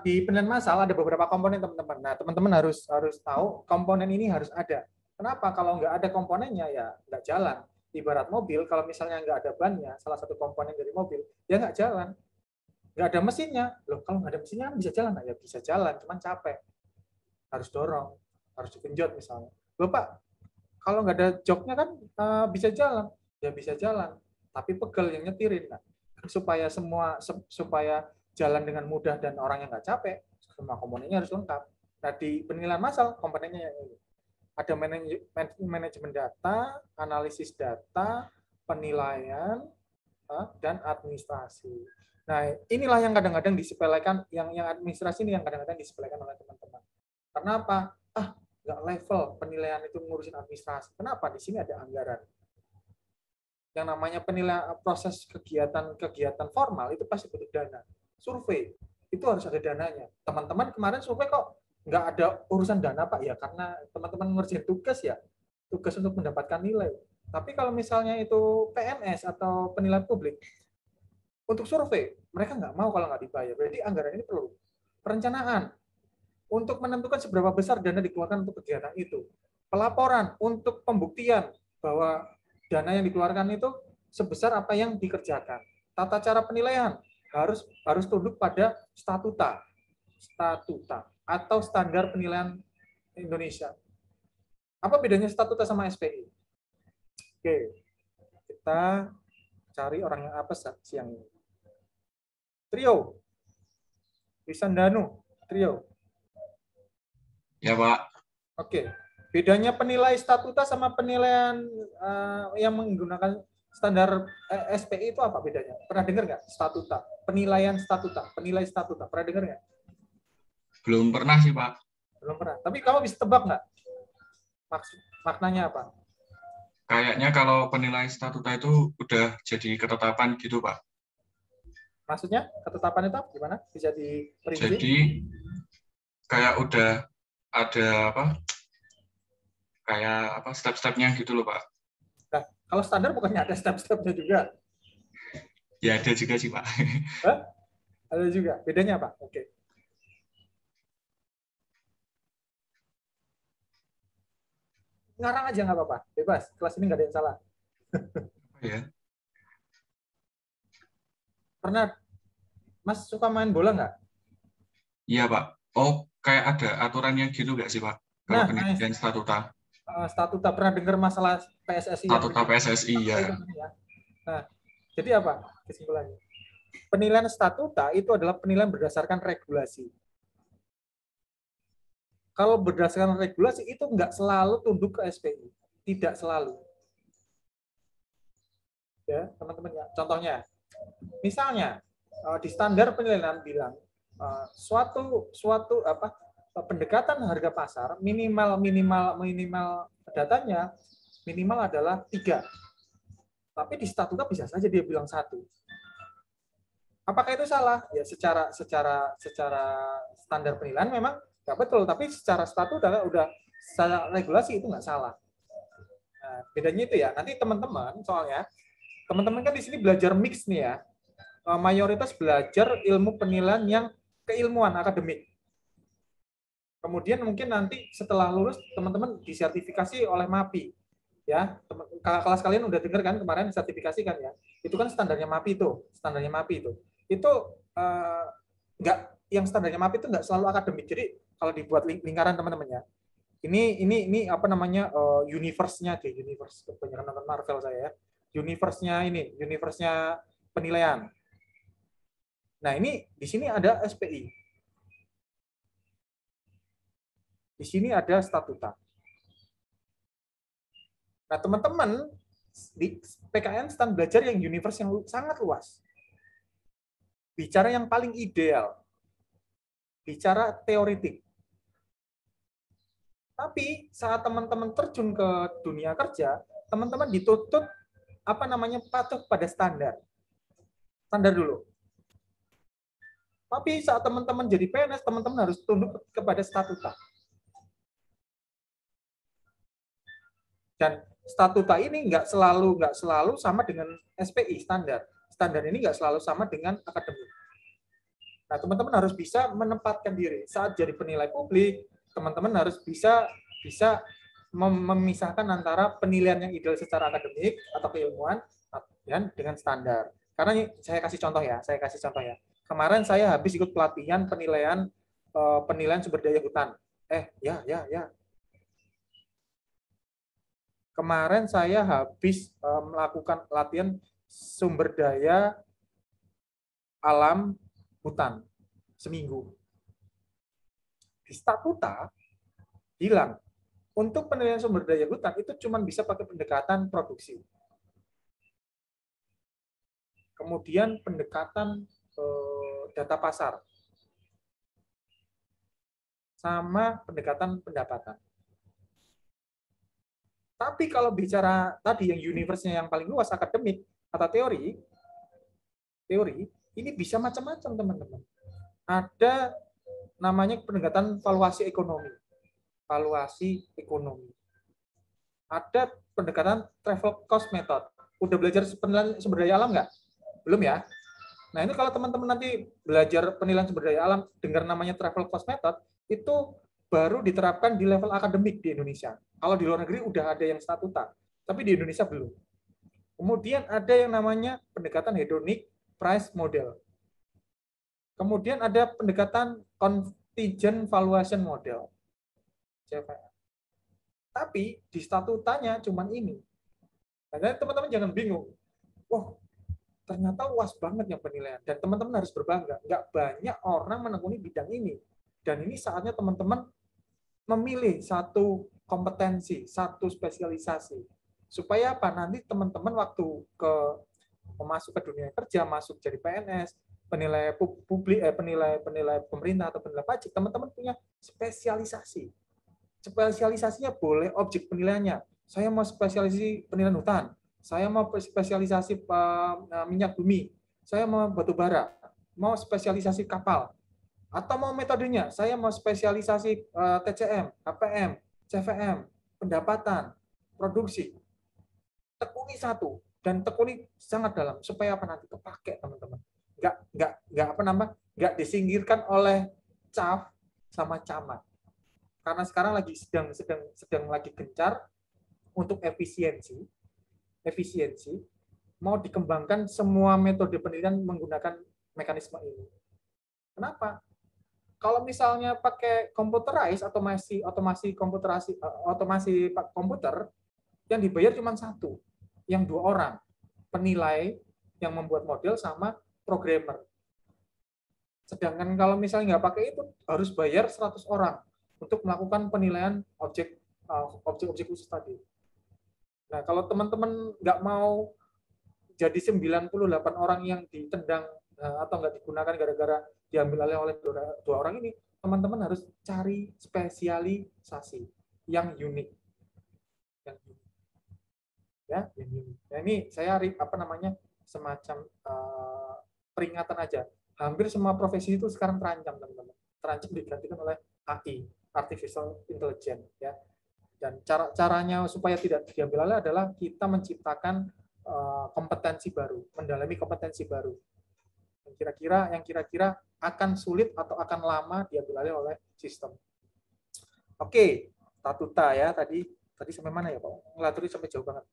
di penilaian massal ada beberapa komponen teman-teman. Nah, teman-teman harus tahu komponen ini harus ada. Kenapa? Kalau nggak ada komponennya ya nggak jalan. Ibarat mobil, kalau misalnya nggak ada bannya, salah satu komponen dari mobil, ya nggak jalan. Nggak ada mesinnya. Loh, kalau nggak ada mesinnya kan bisa jalan. Nah, ya bisa jalan, cuman capek. Harus dorong, harus digenjot misalnya. Loh Pak, kalau nggak ada joknya kan bisa jalan. Ya bisa jalan, tapi pegel yang nyetirin. Nah, supaya jalan dengan mudah dan orang yang nggak capek, semua komponennya harus lengkap. Nah, di penilaian massal, komponennya yang ini. Ada manajemen data, analisis data, penilaian, dan administrasi. Nah, inilah yang kadang-kadang disepelekan, yang administrasi ini yang kadang-kadang disepelekan oleh teman-teman. Karena apa? Nggak level penilaian itu ngurusin administrasi. Kenapa? Di sini ada anggaran. Yang namanya penilaian proses kegiatan formal itu pasti butuh dana. Survei itu harus ada dananya. Teman-teman kemarin survei kok nggak ada urusan dana Pak? Ya karena teman-teman ngerjain tugas ya, tugas untuk mendapatkan nilai. Tapi kalau misalnya itu PNS atau penilaian publik, untuk survei mereka nggak mau kalau nggak dibayar. Berarti anggaran ini perlu. Perencanaan untuk menentukan seberapa besar dana dikeluarkan untuk kegiatan itu. Pelaporan untuk pembuktian bahwa dana yang dikeluarkan itu sebesar apa yang dikerjakan. Tata cara penilaian harus tunduk pada statuta atau standar penilaian Indonesia. Apa bedanya statuta sama SPI? Oke, kita cari orang yang apa siang ini. Trio, Wisandanu, trio. Ya Pak. Oke, bedanya penilai statuta sama penilaian yang menggunakan standar SPI itu apa bedanya? Pernah dengar nggak? Statuta, penilaian statuta, penilai statuta. Pernah dengar nggak? Belum pernah sih Pak. Belum pernah. Tapi kamu bisa tebak nggak? Maknanya apa? Kayaknya kalau penilai statuta itu udah jadi ketetapan gitu Pak. Maksudnya ketetapan itu gimana? Bisa diperinci? Jadi kayak udah ada apa step-stepnya gitu loh Pak. Nah, kalau standar bukannya ada step-stepnya juga? Ya ada juga sih Pak. Hah? Ada juga. Bedanya apa? Oke. Ngarang aja nggak apa-apa. Bebas. Kelas ini nggak ada yang salah. Ya. Pernah Mas suka main bola nggak? Iya Pak. Oh, kayak ada aturannya gitu nggak sih Pak? Kalau penilaian statuta. Statuta pernah dengar masalah PSSI? Statuta PSSI ya. Nah, jadi apa kesimpulannya? Penilaian statuta itu adalah penilaian berdasarkan regulasi. Kalau berdasarkan regulasi itu nggak selalu tunduk ke SPI, tidak selalu. Ya, teman-teman ya. Contohnya, misalnya di standar penilaian bilang suatu pendekatan harga pasar minimal datanya minimal adalah 3. Tapi di statuta bisa saja dia bilang 1. Apakah itu salah? Ya secara standar penilaian memang nggak betul, tapi secara statuta udah secara regulasi itu nggak salah. Nah, bedanya itu ya. Nanti teman-teman soalnya teman-teman kan di sini belajar mix nih ya. Mayoritas belajar ilmu penilaian yang keilmuan akademik. Kemudian mungkin nanti setelah lulus teman-teman disertifikasi oleh MAPI. Ya, kelas kalian udah dengar kan kemarin sertifikasi kan ya. Itu kan standarnya MAPI itu, standarnya MAPI itu. Itu nggak yang standarnya MAPI itu nggak selalu akademik. Jadi kalau dibuat lingkaran teman-teman ya. Ini apa namanya universe-nya deh, universe kebanyakan nonton Marvel saya ya. Universe-nya penilaian. Nah, ini di sini ada SPI. Di sini ada statuta. Nah, teman-teman, di PKN stand belajar yang universe yang sangat luas. Bicara yang paling ideal. Bicara teoretik. Tapi saat teman-teman terjun ke dunia kerja, teman-teman dituntut patuh pada standar. Standar dulu. Tapi saat teman-teman jadi PNS, teman-teman harus tunduk kepada statuta. Dan statuta ini nggak selalu sama dengan SPI standar. Standar ini nggak selalu sama dengan akademik. Nah, teman-teman harus bisa menempatkan diri saat jadi penilai publik. Teman-teman harus bisa memisahkan antara penilaian yang ideal secara akademik atau keilmuan dan dengan standar. Karena saya kasih contoh ya. Kemarin saya habis ikut pelatihan penilaian sumber daya hutan. Kemarin saya habis melakukan latihan sumber daya alam hutan seminggu. Di statuta bilang untuk penilaian sumber daya hutan itu cuma bisa pakai pendekatan produksi. Kemudian pendekatan data pasar. Sama pendekatan pendapatan. Tapi kalau bicara tadi yang universe-nya yang paling luas akademik atau teori ini bisa macam-macam teman-teman. Ada namanya pendekatan valuasi ekonomi. Ada pendekatan travel cost method. Udah belajar penilaian sumber daya alam nggak? Belum ya? Nah, ini kalau teman-teman nanti belajar penilaian sumber daya alam, dengar namanya travel cost method, itu baru diterapkan di level akademik di Indonesia. Kalau di luar negeri udah ada yang statuta, tapi di Indonesia belum. Kemudian ada yang namanya pendekatan hedonic price model. Kemudian ada pendekatan contingent valuation model. Tapi di statutanya cuma ini. Nah, teman-teman jangan bingung. Wah, ternyata luas banget yang penilaian. Dan teman-teman harus berbangga. Nggak banyak orang menekuni bidang ini. Dan ini saatnya teman-teman memilih satu kompetensi, satu spesialisasi. Supaya apa? Nanti teman-teman waktu masuk ke dunia kerja, masuk jadi PNS, penilai publik, penilai pemerintah atau penilai pajak, teman-teman punya spesialisasi. Spesialisasinya boleh objek penilaiannya. Saya mau spesialisasi penilaian hutan, saya mau spesialisasi minyak bumi, saya mau batu bara, mau spesialisasi kapal, atau mau metodenya, saya mau spesialisasi TCM, HPM, CVM, pendapatan, produksi. Tekuni satu dan tekuni sangat dalam supaya apa nanti kepake teman-teman. Nggak disingkirkan oleh CAF sama camat. Karena sekarang lagi sedang lagi gencar untuk efisiensi mau dikembangkan semua metode penilaian menggunakan mekanisme ini. Kenapa? Kalau misalnya pakai computerized, otomasi komputer, yang dibayar cuma satu, yang 2 orang, penilai yang membuat model sama programmer. Sedangkan kalau misalnya nggak pakai itu, harus bayar 100 orang untuk melakukan penilaian objek khusus tadi. Nah, kalau teman-teman nggak mau jadi 98 orang yang ditendang atau nggak digunakan gara-gara diambil alih oleh 2 orang ini, teman-teman harus cari spesialisasi yang unik. Ya, yang unik. Nah, ini saya semacam peringatan aja. Hampir semua profesi itu sekarang terancam, teman-teman. Terancam digantikan oleh AI, artificial intelligence, ya. Dan caranya supaya tidak diambil alih adalah kita menciptakan kompetensi baru, mendalami kompetensi baru. Yang kira-kira akan sulit atau akan lama diambil alih oleh sistem. Oke, statuta ya tadi sampai mana ya Pak? Ngelaturi sampai jauh banget.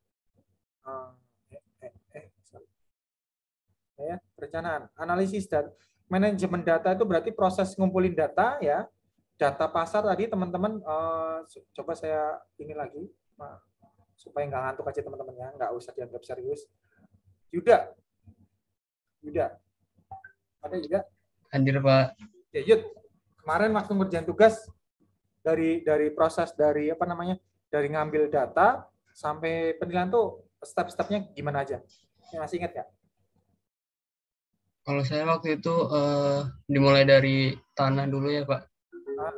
Ya, perencanaan, analisis dan manajemen data itu berarti proses ngumpulin data ya. Data pasar tadi teman-teman coba saya ini lagi supaya nggak ngantuk aja teman-teman ya, nggak usah dianggap serius. Yuda. Ada juga? Hadir, Pak. Ya, Yud, kemarin waktu ngerjain tugas dari proses dari apa namanya? Dari ngambil data sampai penilaian tuh step-stepnya gimana aja? Masih ingat ya? Kalau saya waktu itu dimulai dari tanah dulu ya, Pak. Nah,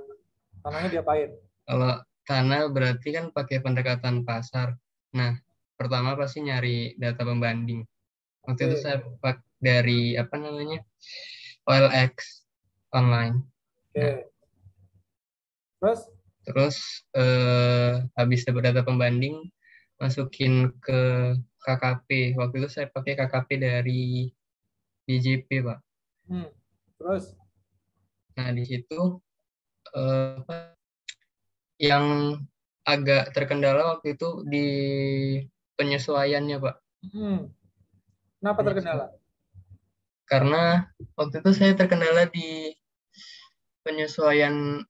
tanahnya diapain? Kalau tanah berarti kan pakai pendekatan pasar. Nah, pertama pasti nyari data pembanding. Waktu itu saya pakai dari apa namanya? OLX online. Nah, terus habis dapat data pembanding masukin ke KKP. Waktu itu saya pakai KKP dari DJP, Pak. Terus? Nah, di situ yang agak terkendala waktu itu di penyesuaiannya, Pak. Kenapa terkendala? Karena waktu itu saya terkendala di penyesuaian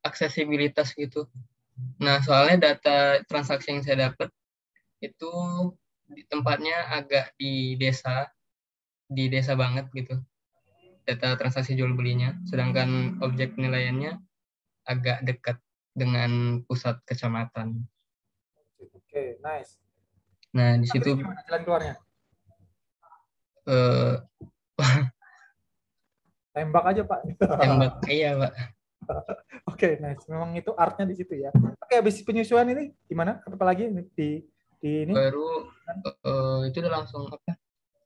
aksesibilitas gitu. Nah, soalnya data transaksi yang saya dapat itu di tempatnya agak di desa banget gitu. Data transaksi jual belinya, sedangkan objek penilaiannya agak dekat dengan pusat kecamatan. Oke, nice. Nah, di situ gimana jalan keluarnya? Tembak aja, Pak. Tembak, iya, Pak. Oke, nice. Memang itu artnya di situ ya. Oke, habis penyesuaian ini gimana? Apa lagi di ini? Baru itu udah langsung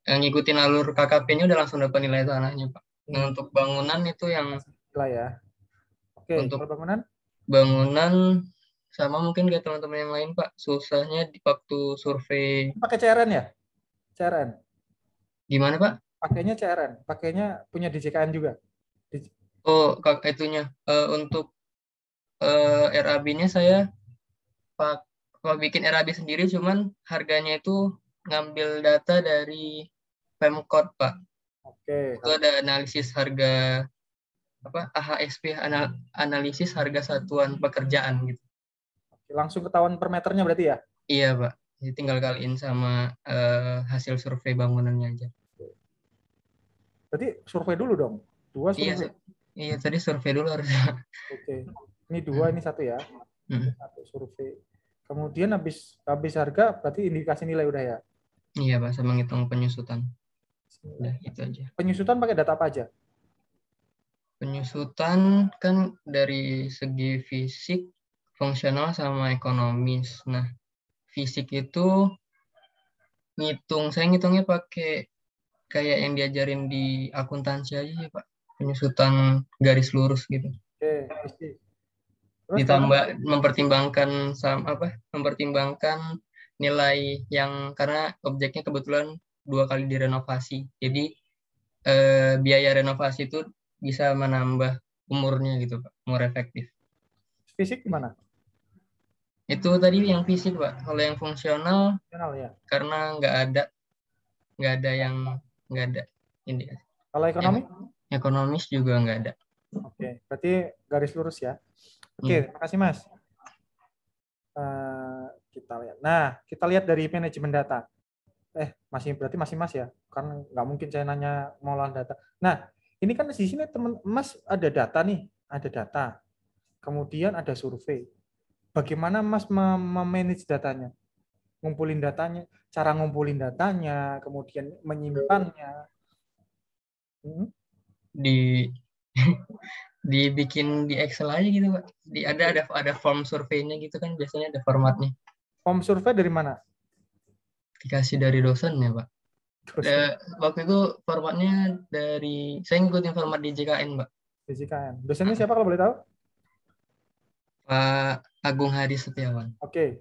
yang ngikutin alur KKP-nya udah langsung dapat nilai tanahnya, Pak. Nah, untuk bangunan itu yang lah ya. Oke, untuk bangunan? Bangunan sama mungkin kayak teman-teman yang lain, Pak. Susahnya di waktu survei. Pakai CRN ya? CRN. Gimana, Pak? Pakainya CRN. Pakainya punya DJKN juga. Oh, itunya untuk RAB-nya saya bikin RAB sendiri, cuman harganya itu ngambil data dari Pemkot, Pak. Oke. Itu ada analisis harga AHSP, analisis harga satuan pekerjaan gitu. Langsung ketahuan per meternya berarti ya? Iya, Pak. Jadi tinggal kaliin sama hasil survei bangunannya aja. Berarti survei dulu dong. 2 survei. Iya, tadi survei dulu harusnya. Oke. Ini 2, ini 1 ya. 1 survei. Kemudian habis harga berarti indikasi nilai udah ya? Iya, Pak, saya menghitung penyusutan. Udah, itu aja. Penyusutan pakai data apa aja? Penyusutan kan dari segi fisik, fungsional, sama ekonomis. Nah, fisik itu saya ngitungnya pakai kayak yang diajarin di akuntansi aja ya, Pak. Penyusutan garis lurus gitu. Oke, ditambah mempertimbangkan nilai yang karena objeknya kebetulan 2 kali direnovasi. Jadi biaya renovasi itu bisa menambah umurnya gitu, Pak, umur efektif. Fisik gimana? Itu tadi yang fisik, Pak. Kalau yang fungsional ya. Karena nggak ada ini. Kalau ekonomi? Ekonomis juga nggak ada. Oke, berarti garis lurus ya. Oke, terima kasih, Mas. Kita lihat. Nah, kita lihat dari manajemen data. Berarti masih Mas ya? Karena nggak mungkin saya nanya pengolahan data. Nah, ini kan di sini teman Mas ada data nih, ada data. Kemudian ada survei. Bagaimana Mas memanage datanya? Ngumpulin datanya, cara ngumpulin datanya, kemudian menyimpannya. Dibikin di Excel aja gitu, Pak. Ada form surveinya gitu kan, biasanya ada formatnya. Form survei dari mana? Dikasih dari dosen ya, Pak. Waktu itu formatnya saya ngikutin format DJKN, Pak. DJKN. Dosennya siapa kalau boleh tahu? Pak Agung Hadi Setiawan. Oke,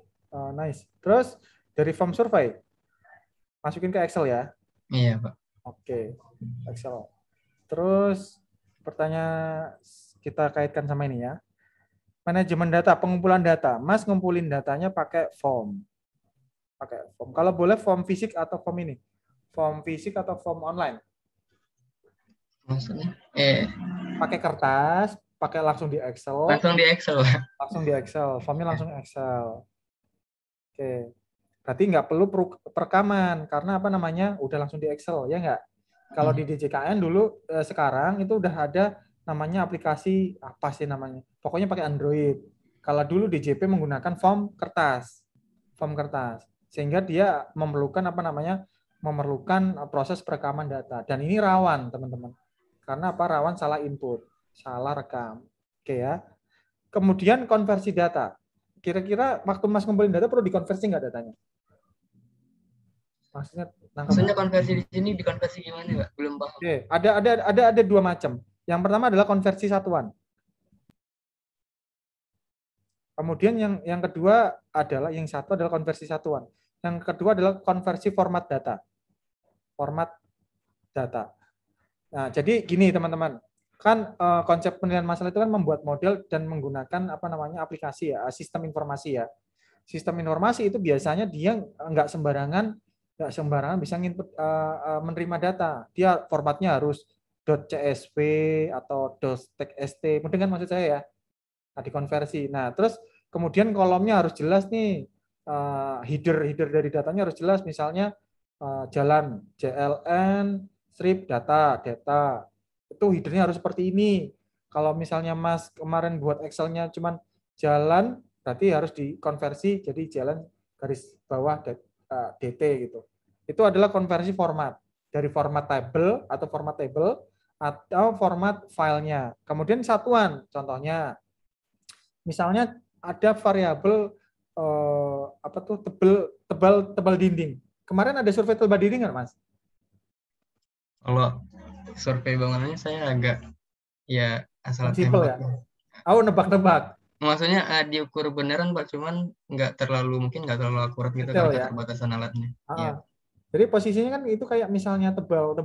nice. Terus dari form survei masukin ke Excel ya? Iya, Pak. Oke, Excel. Terus pertanyaan kita kaitkan sama ini ya. Manajemen data, pengumpulan data. Mas ngumpulin datanya pakai form. Kalau boleh form fisik atau form ini? Form fisik atau form online? Maksudnya? Pakai kertas, pakai langsung di Excel. Langsung di Excel, Pak. Langsung di Excel. Formnya langsung Excel. Oke. Berarti nggak perlu perekaman karena udah langsung di Excel, ya nggak? Kalau di DJKN dulu sekarang itu udah ada namanya aplikasi apa sih namanya? Pokoknya pakai Android. Kalau dulu DJP menggunakan form kertas. Sehingga dia memerlukan apa namanya? Memerlukan proses perekaman data, dan ini rawan, teman-teman. Karena apa? Rawan salah input, salah rekam. Oke ya. Kemudian konversi data. Kira-kira waktu Mas ngumpulin data perlu dikonversi nggak datanya? Maksudnya konversi di sini dikonversi gimana, Pak? Belum paham. Oke, ada dua macam. Yang pertama adalah konversi satuan. Kemudian yang kedua adalah, yang satu adalah konversi satuan. Yang kedua adalah konversi format data. Nah, jadi gini teman-teman. Kan konsep penilaian masalah itu kan membuat model dan menggunakan apa namanya aplikasi ya, sistem informasi ya. Sistem informasi itu biasanya dia nggak sembarangan bisa input, menerima data. Dia formatnya harus .csv atau .txt. Mungkin kan maksud saya ya. Nah, dikonversi. Nah, terus kemudian kolomnya harus jelas nih. Header dari datanya harus jelas. Misalnya jalan JLN strip data. Itu headernya harus seperti ini. Kalau misalnya Mas kemarin buat Excel-nya cuman jalan, berarti harus dikonversi jadi jalan garis bawah DT gitu. Itu adalah konversi format dari format table atau format filenya. Kemudian satuan, contohnya misalnya ada variabel tebal dinding. Kemarin ada survei tebal dinding nggak, Mas? Kalau survei bangunannya saya agak ya asal simpel ya. Nebak-nebak. Maksudnya diukur beneran Pak, cuman nggak terlalu akurat gitu karena keterbatasan alatnya. Ya. Jadi posisinya kan itu kayak misalnya tebal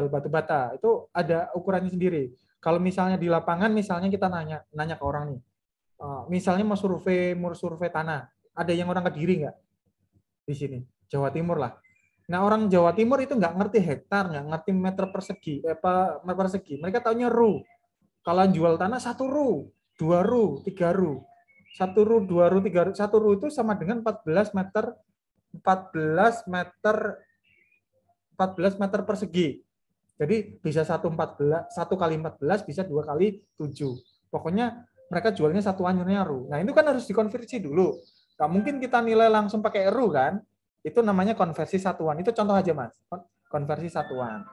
batu bata, itu ada ukurannya sendiri. Kalau misalnya di lapangan, misalnya kita nanya ke orang nih, misalnya mau survei tanah, ada yang orang Kediri nggak di sini? Jawa Timur lah. Nah, orang Jawa Timur itu nggak ngerti hektar, nggak ngerti meter persegi. Mereka taunya ru. Kalau jual tanah 1 ru, 2 ru, 3 ru. 1 ru, 2 ru, 3 ru. 1 ru itu sama dengan 14 meter persegi. Jadi bisa 1 kali 14 bisa 2 kali 7. Pokoknya mereka jualnya satuannya ru. Nah, itu kan harus dikonversi dulu. Nggak mungkin kita nilai langsung pakai ru kan? Itu namanya konversi satuan. Itu contoh aja, Mas. Konversi satuan.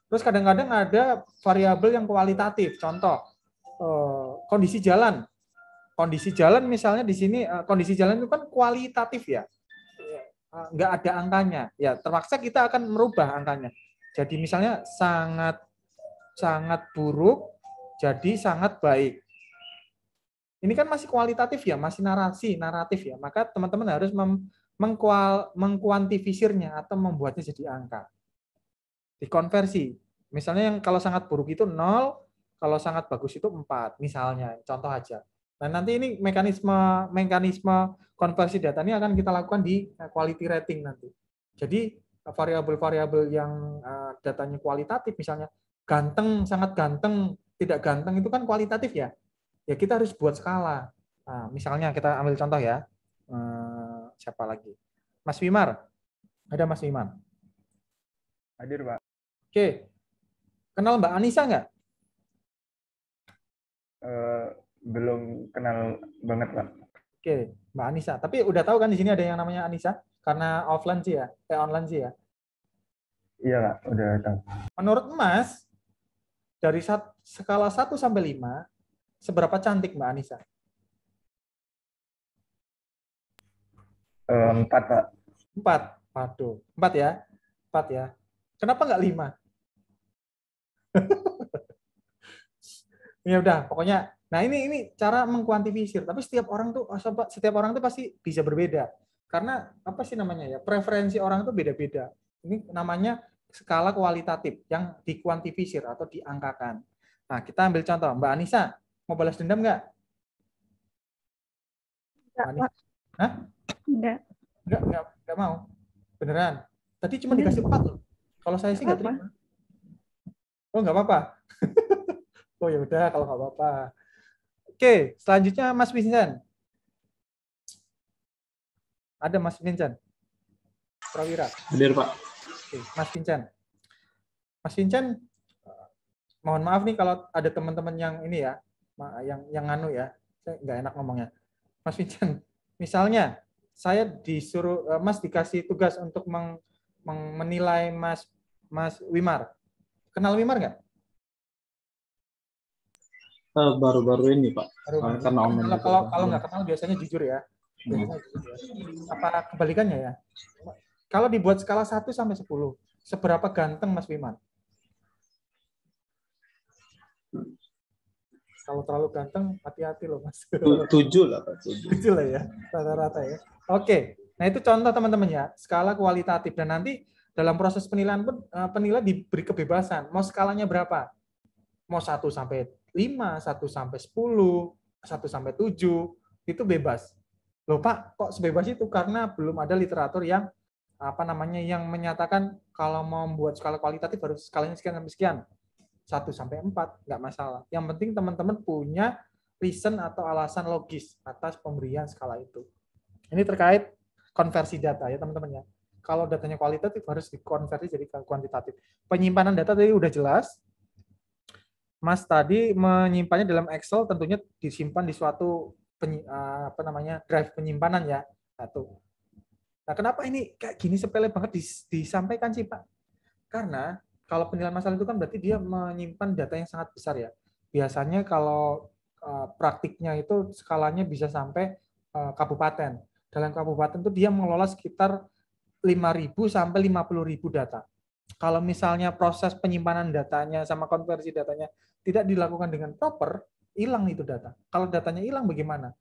Terus kadang-kadang ada variabel yang kualitatif. Contoh, kondisi jalan. Kondisi jalan misalnya di sini, kondisi jalan itu kan kualitatif ya. Nggak ada angkanya. Ya, terpaksa kita akan merubah angkanya. Jadi misalnya sangat buruk, jadi sangat baik. Ini kan masih kualitatif ya, masih naratif ya. Maka teman-teman harus mengkuantifisirnya atau membuatnya jadi angka. Dikonversi. Misalnya yang kalau sangat buruk itu 0, kalau sangat bagus itu 4, misalnya. Contoh aja. Nah, nanti ini mekanisme konversi data ini akan kita lakukan di quality rating nanti. Jadi variabel-variabel yang datanya kualitatif, misalnya ganteng, sangat ganteng, tidak ganteng, itu kan kualitatif ya. Ya kita harus buat skala. Nah, misalnya kita ambil contoh ya. Siapa lagi? Mas Wimar. Ada Mas Wimar? Hadir, Pak. Oke. Kenal Mbak Anissa nggak? Belum kenal banget, Pak. Oke, Mbak Anissa. Tapi udah tahu kan di sini ada yang namanya Anissa? Karena offline sih ya, online sih ya. Iya, Pak. Udah tahu. Menurut Mas, dari skala 1 sampai 5, seberapa cantik Mbak Anissa? 4, Pak. 4. Waduh, 4 ya. 4 ya. Kenapa nggak 5? Ya udah, pokoknya. Nah, ini cara mengkuantifisir. Tapi setiap orang tuh pasti bisa berbeda. Karena apa sih namanya ya? Preferensi orang tuh beda-beda. Ini namanya skala kualitatif yang dikuantifisir atau diangkakan. Nah, kita ambil contoh. Mbak Anissa, mau balas dendam nggak? Enggak, Hah? Enggak mau. Beneran. Tadi cuma dikasih 4 loh. Kalau saya sih nggak terima. Oh, nggak apa-apa. Oh ya udah kalau nggak apa-apa. Oke, selanjutnya Mas Vincent. Ada Mas Vincent. Prawira. Hadir, Pak. Oke, Mas Vincent. Mas Vincent, mohon maaf nih kalau ada teman-teman yang ini ya, yang nganu ya, saya nggak enak ngomongnya. Mas Vincent, misalnya saya disuruh, Mas dikasih tugas untuk menilai Mas Wimar. Kenal Wimar nggak? Baru-baru ini Pak. Baru-baru. Karena online. Kalau nggak kenal biasanya jujur ya. Apa kebalikannya ya? Kalau dibuat skala 1 sampai 10, seberapa ganteng Mas Wimar? Kalau terlalu ganteng, hati-hati loh Mas. 7 lah Pak. 7 lah ya, rata-rata ya. Oke, nah itu contoh teman-teman ya, skala kualitatif. Dan nanti dalam proses penilaian pun penilai diberi kebebasan. Mau skalanya berapa? Mau 1 sampai 5, 1 sampai 10, 1 sampai 7, itu bebas. Loh Pak, kok sebebas itu? Karena belum ada literatur yang yang menyatakan kalau mau membuat skala kualitatif harus skalanya sekian sampai sekian. 1 sampai 4 nggak masalah. Yang penting teman-teman punya reason atau alasan logis atas pemberian skala itu. Ini terkait konversi data ya teman-teman ya. Kalau datanya kualitatif harus dikonversi jadi kuantitatif. Penyimpanan data tadi udah jelas. Mas tadi menyimpannya dalam Excel, tentunya disimpan di suatu drive penyimpanan ya. Satu. Nah, kenapa ini kayak gini sepele banget disampaikan sih Pak? Karena kalau penilaian masalah itu kan berarti dia menyimpan data yang sangat besar ya. Biasanya kalau praktiknya itu skalanya bisa sampai kabupaten. Dalam kabupaten itu dia mengelola sekitar 5.000 sampai 50.000 data. Kalau misalnya proses penyimpanan datanya sama konversi datanya tidak dilakukan dengan proper, hilang itu data. Kalau datanya hilang bagaimana?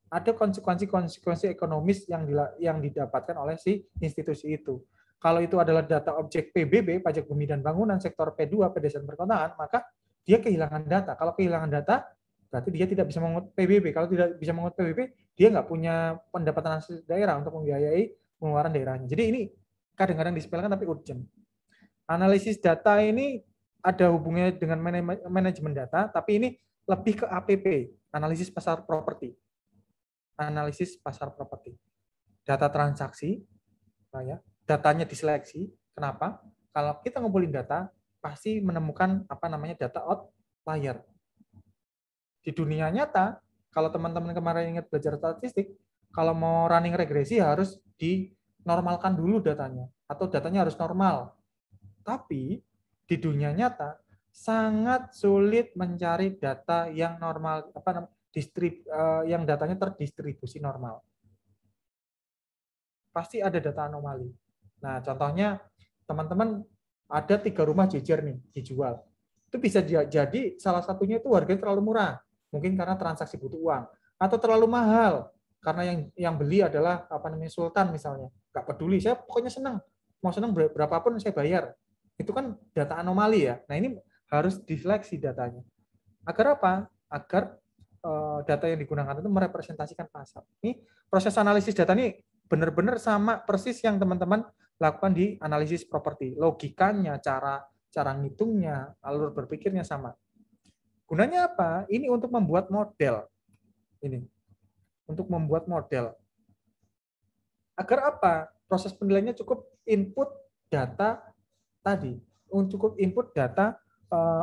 Ada konsekuensi ekonomis yang didapatkan oleh si institusi itu. Kalau itu adalah data objek PBB, pajak bumi dan bangunan, sektor P2, pedesaan perkotaan, maka dia kehilangan data. Kalau kehilangan data, berarti dia tidak bisa mengut PBB. Kalau tidak bisa mengut PBB, dia nggak punya pendapatan asli daerah untuk membiayai pengeluaran daerahnya. Jadi ini kadang-kadang disepelekan tapi urgent. Analisis data ini ada hubungannya dengan manajemen data, tapi ini lebih ke APP, analisis pasar properti. Analisis pasar properti. Data transaksi, ya, datanya diseleksi. Kenapa? Kalau kita ngumpulin data, pasti menemukan data outlier. Di dunia nyata, kalau teman-teman kemarin ingat belajar statistik, kalau mau running regresi harus dinormalkan dulu datanya, atau datanya harus normal. Tapi di dunia nyata sangat sulit mencari data yang normal, yang datanya terdistribusi normal. Pasti ada data anomali. Nah, contohnya teman-teman ada 3 rumah jejer nih dijual. Itu bisa jadi salah satunya itu harganya terlalu murah, mungkin karena transaksi butuh uang, atau terlalu mahal karena yang beli adalah sultan misalnya. Nggak peduli, saya pokoknya senang, mau senang berapapun saya bayar. Itu kan data anomali ya. Nah, ini harus diseleksi datanya. Agar apa? Agar data yang digunakan itu merepresentasikan pasar. Ini proses analisis data ini benar-benar sama persis yang teman-teman lakukan di analisis properti. Logikanya, cara ngitungnya, alur berpikirnya sama. Gunanya apa? Ini untuk membuat model. Ini untuk membuat model. Agar apa? Proses penilaiannya cukup input data tadi. Cukup input data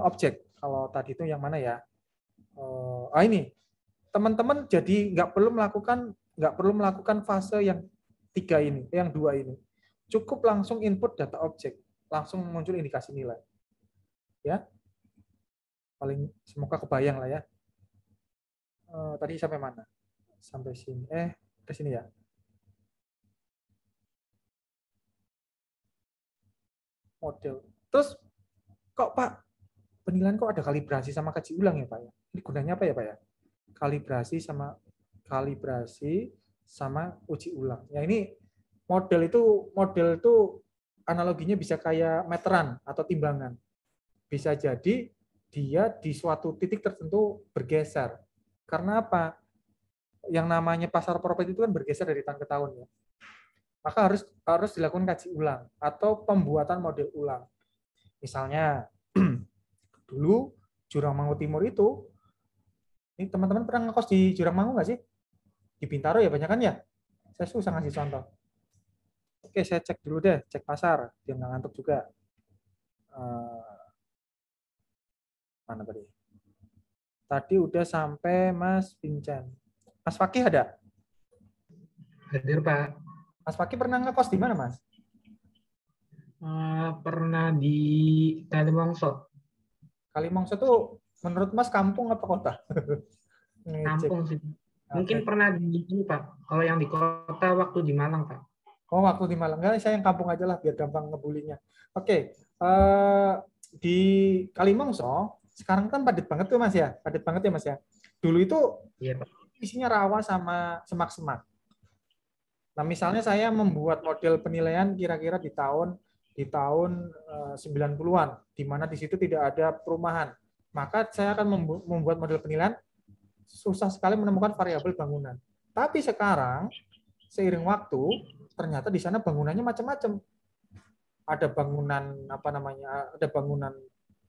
objek. Kalau tadi itu yang mana ya? Ini teman-teman jadi nggak perlu melakukan fase yang 3 ini, yang 2 ini. Cukup langsung input data objek, langsung muncul indikasi nilai. Ya, paling semoga kebayang lah ya. Tadi sampai mana? Sampai sini. Ke sini ya. Model. Terus kok Pak penilaian kok ada kalibrasi sama kaji ulang ya Pak ya? Ini gunanya apa ya Pak ya? Kalibrasi sama uji ulang. Ya ini model itu analoginya bisa kayak meteran atau timbangan. Bisa jadi dia di suatu titik tertentu bergeser. Karena apa? Yang namanya pasar properti itu kan bergeser dari tahun ke tahun ya. Maka harus dilakukan kaji ulang atau pembuatan model ulang. Misalnya dulu Jurangmangu Timur itu, ini teman-teman pernah ngekos di Jurangmangu nggak sih? Di Bintaro ya banyak kan ya? Saya susah ngasih contoh. Oke, saya cek dulu deh, cek pasar, biar nggak ngantuk juga. Mana tadi? Tadi udah sampai Mas Vincent. Mas Fakih ada? Hadir, Pak. Mas Fakih pernah ngekos di mana, Mas? Pernah di Kalimongso. Kalimongso tuh menurut Mas kampung apa kota? Kampung sih. Mungkin pernah di sini, Pak. Kalau yang di kota waktu di Malang, Pak. Oh, waktu di Malang. Enggak, saya yang kampung aja lah biar gampang ngebulinya. Oke. Di Kalimongso sekarang kan padat banget tuh, Mas ya. Padat banget ya, Mas ya. Dulu itu Iya, Pak. isinya rawa sama semak-semak. Nah, misalnya saya membuat model penilaian kira-kira di tahun 90-an, di mana di situ tidak ada perumahan. Maka saya akan membuat model penilaian, susah sekali menemukan variabel bangunan. Tapi sekarang, seiring waktu, ternyata di sana bangunannya macam-macam. Ada bangunan ada bangunan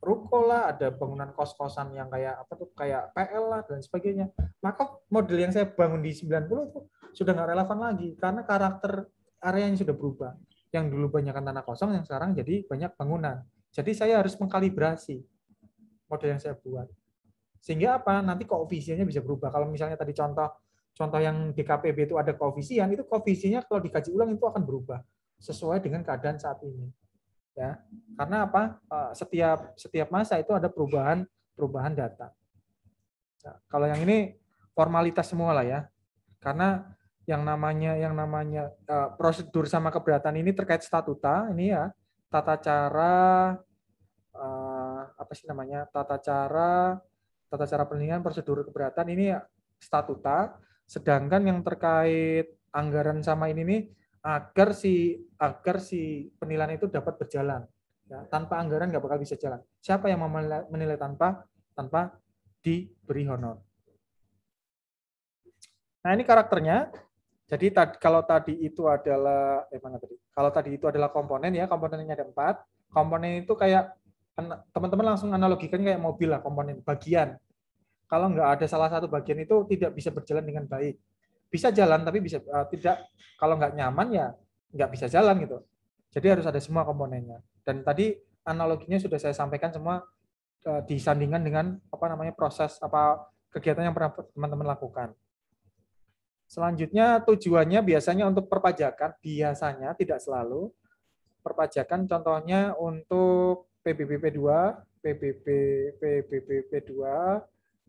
ruko lah, ada bangunan kos-kosan yang kayak kayak PL lah dan sebagainya. Maka model yang saya bangun di 90 itu sudah nggak relevan lagi karena karakter areanya sudah berubah. Yang dulu banyak tanah kosong, yang sekarang jadi banyak bangunan. Jadi saya harus mengkalibrasi model yang saya buat. Sehingga apa? Nanti koefisiennya bisa berubah. Kalau misalnya tadi contoh yang di KPB itu ada koefisien, itu koefisiennya kalau dikaji ulang itu akan berubah sesuai dengan keadaan saat ini. Ya, karena apa? Setiap masa itu ada perubahan data. Nah, kalau yang ini formalitas semua lah ya, karena yang namanya prosedur sama keberatan ini terkait statuta ini ya, tata cara penilaian prosedur keberatan ini ya, statuta. Sedangkan yang terkait anggaran sama ini nih agar si penilaian itu dapat berjalan. Ya, tanpa anggaran nggak bakal bisa jalan. Siapa yang mau menilai tanpa diberi honor? Nah, ini karakternya. Jadi kalau tadi itu adalah Kalau tadi itu adalah komponen ya, komponennya ada 4. Komponen itu kayak teman-teman langsung analogikan kayak mobil lah, komponen bagian. Kalau nggak ada salah satu bagian itu tidak bisa berjalan dengan baik. Bisa jalan tapi bisa tidak, kalau nggak nyaman ya nggak bisa jalan gitu. Jadi harus ada semua komponennya. Dan tadi analoginya sudah saya sampaikan semua disandingkan dengan proses kegiatan yang pernah teman-teman lakukan. Selanjutnya tujuannya biasanya untuk perpajakan, biasanya tidak selalu. Perpajakan contohnya untuk PBBP2, PBBP2,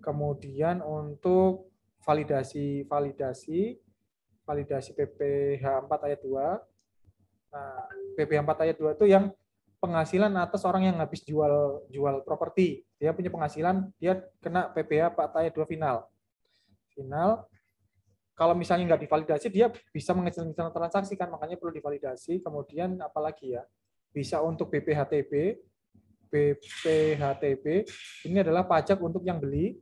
kemudian untuk validasi PPh 4 ayat 2. Nah, PPh 4 ayat 2 itu yang penghasilan atas orang yang habis jual properti. Dia punya penghasilan, dia kena PPh 4 ayat 2 final. Kalau misalnya nggak divalidasi, dia bisa mengecil-ngecil transaksi kan, makanya perlu divalidasi. Kemudian apalagi ya, bisa untuk BPHTB, ini adalah pajak untuk yang beli.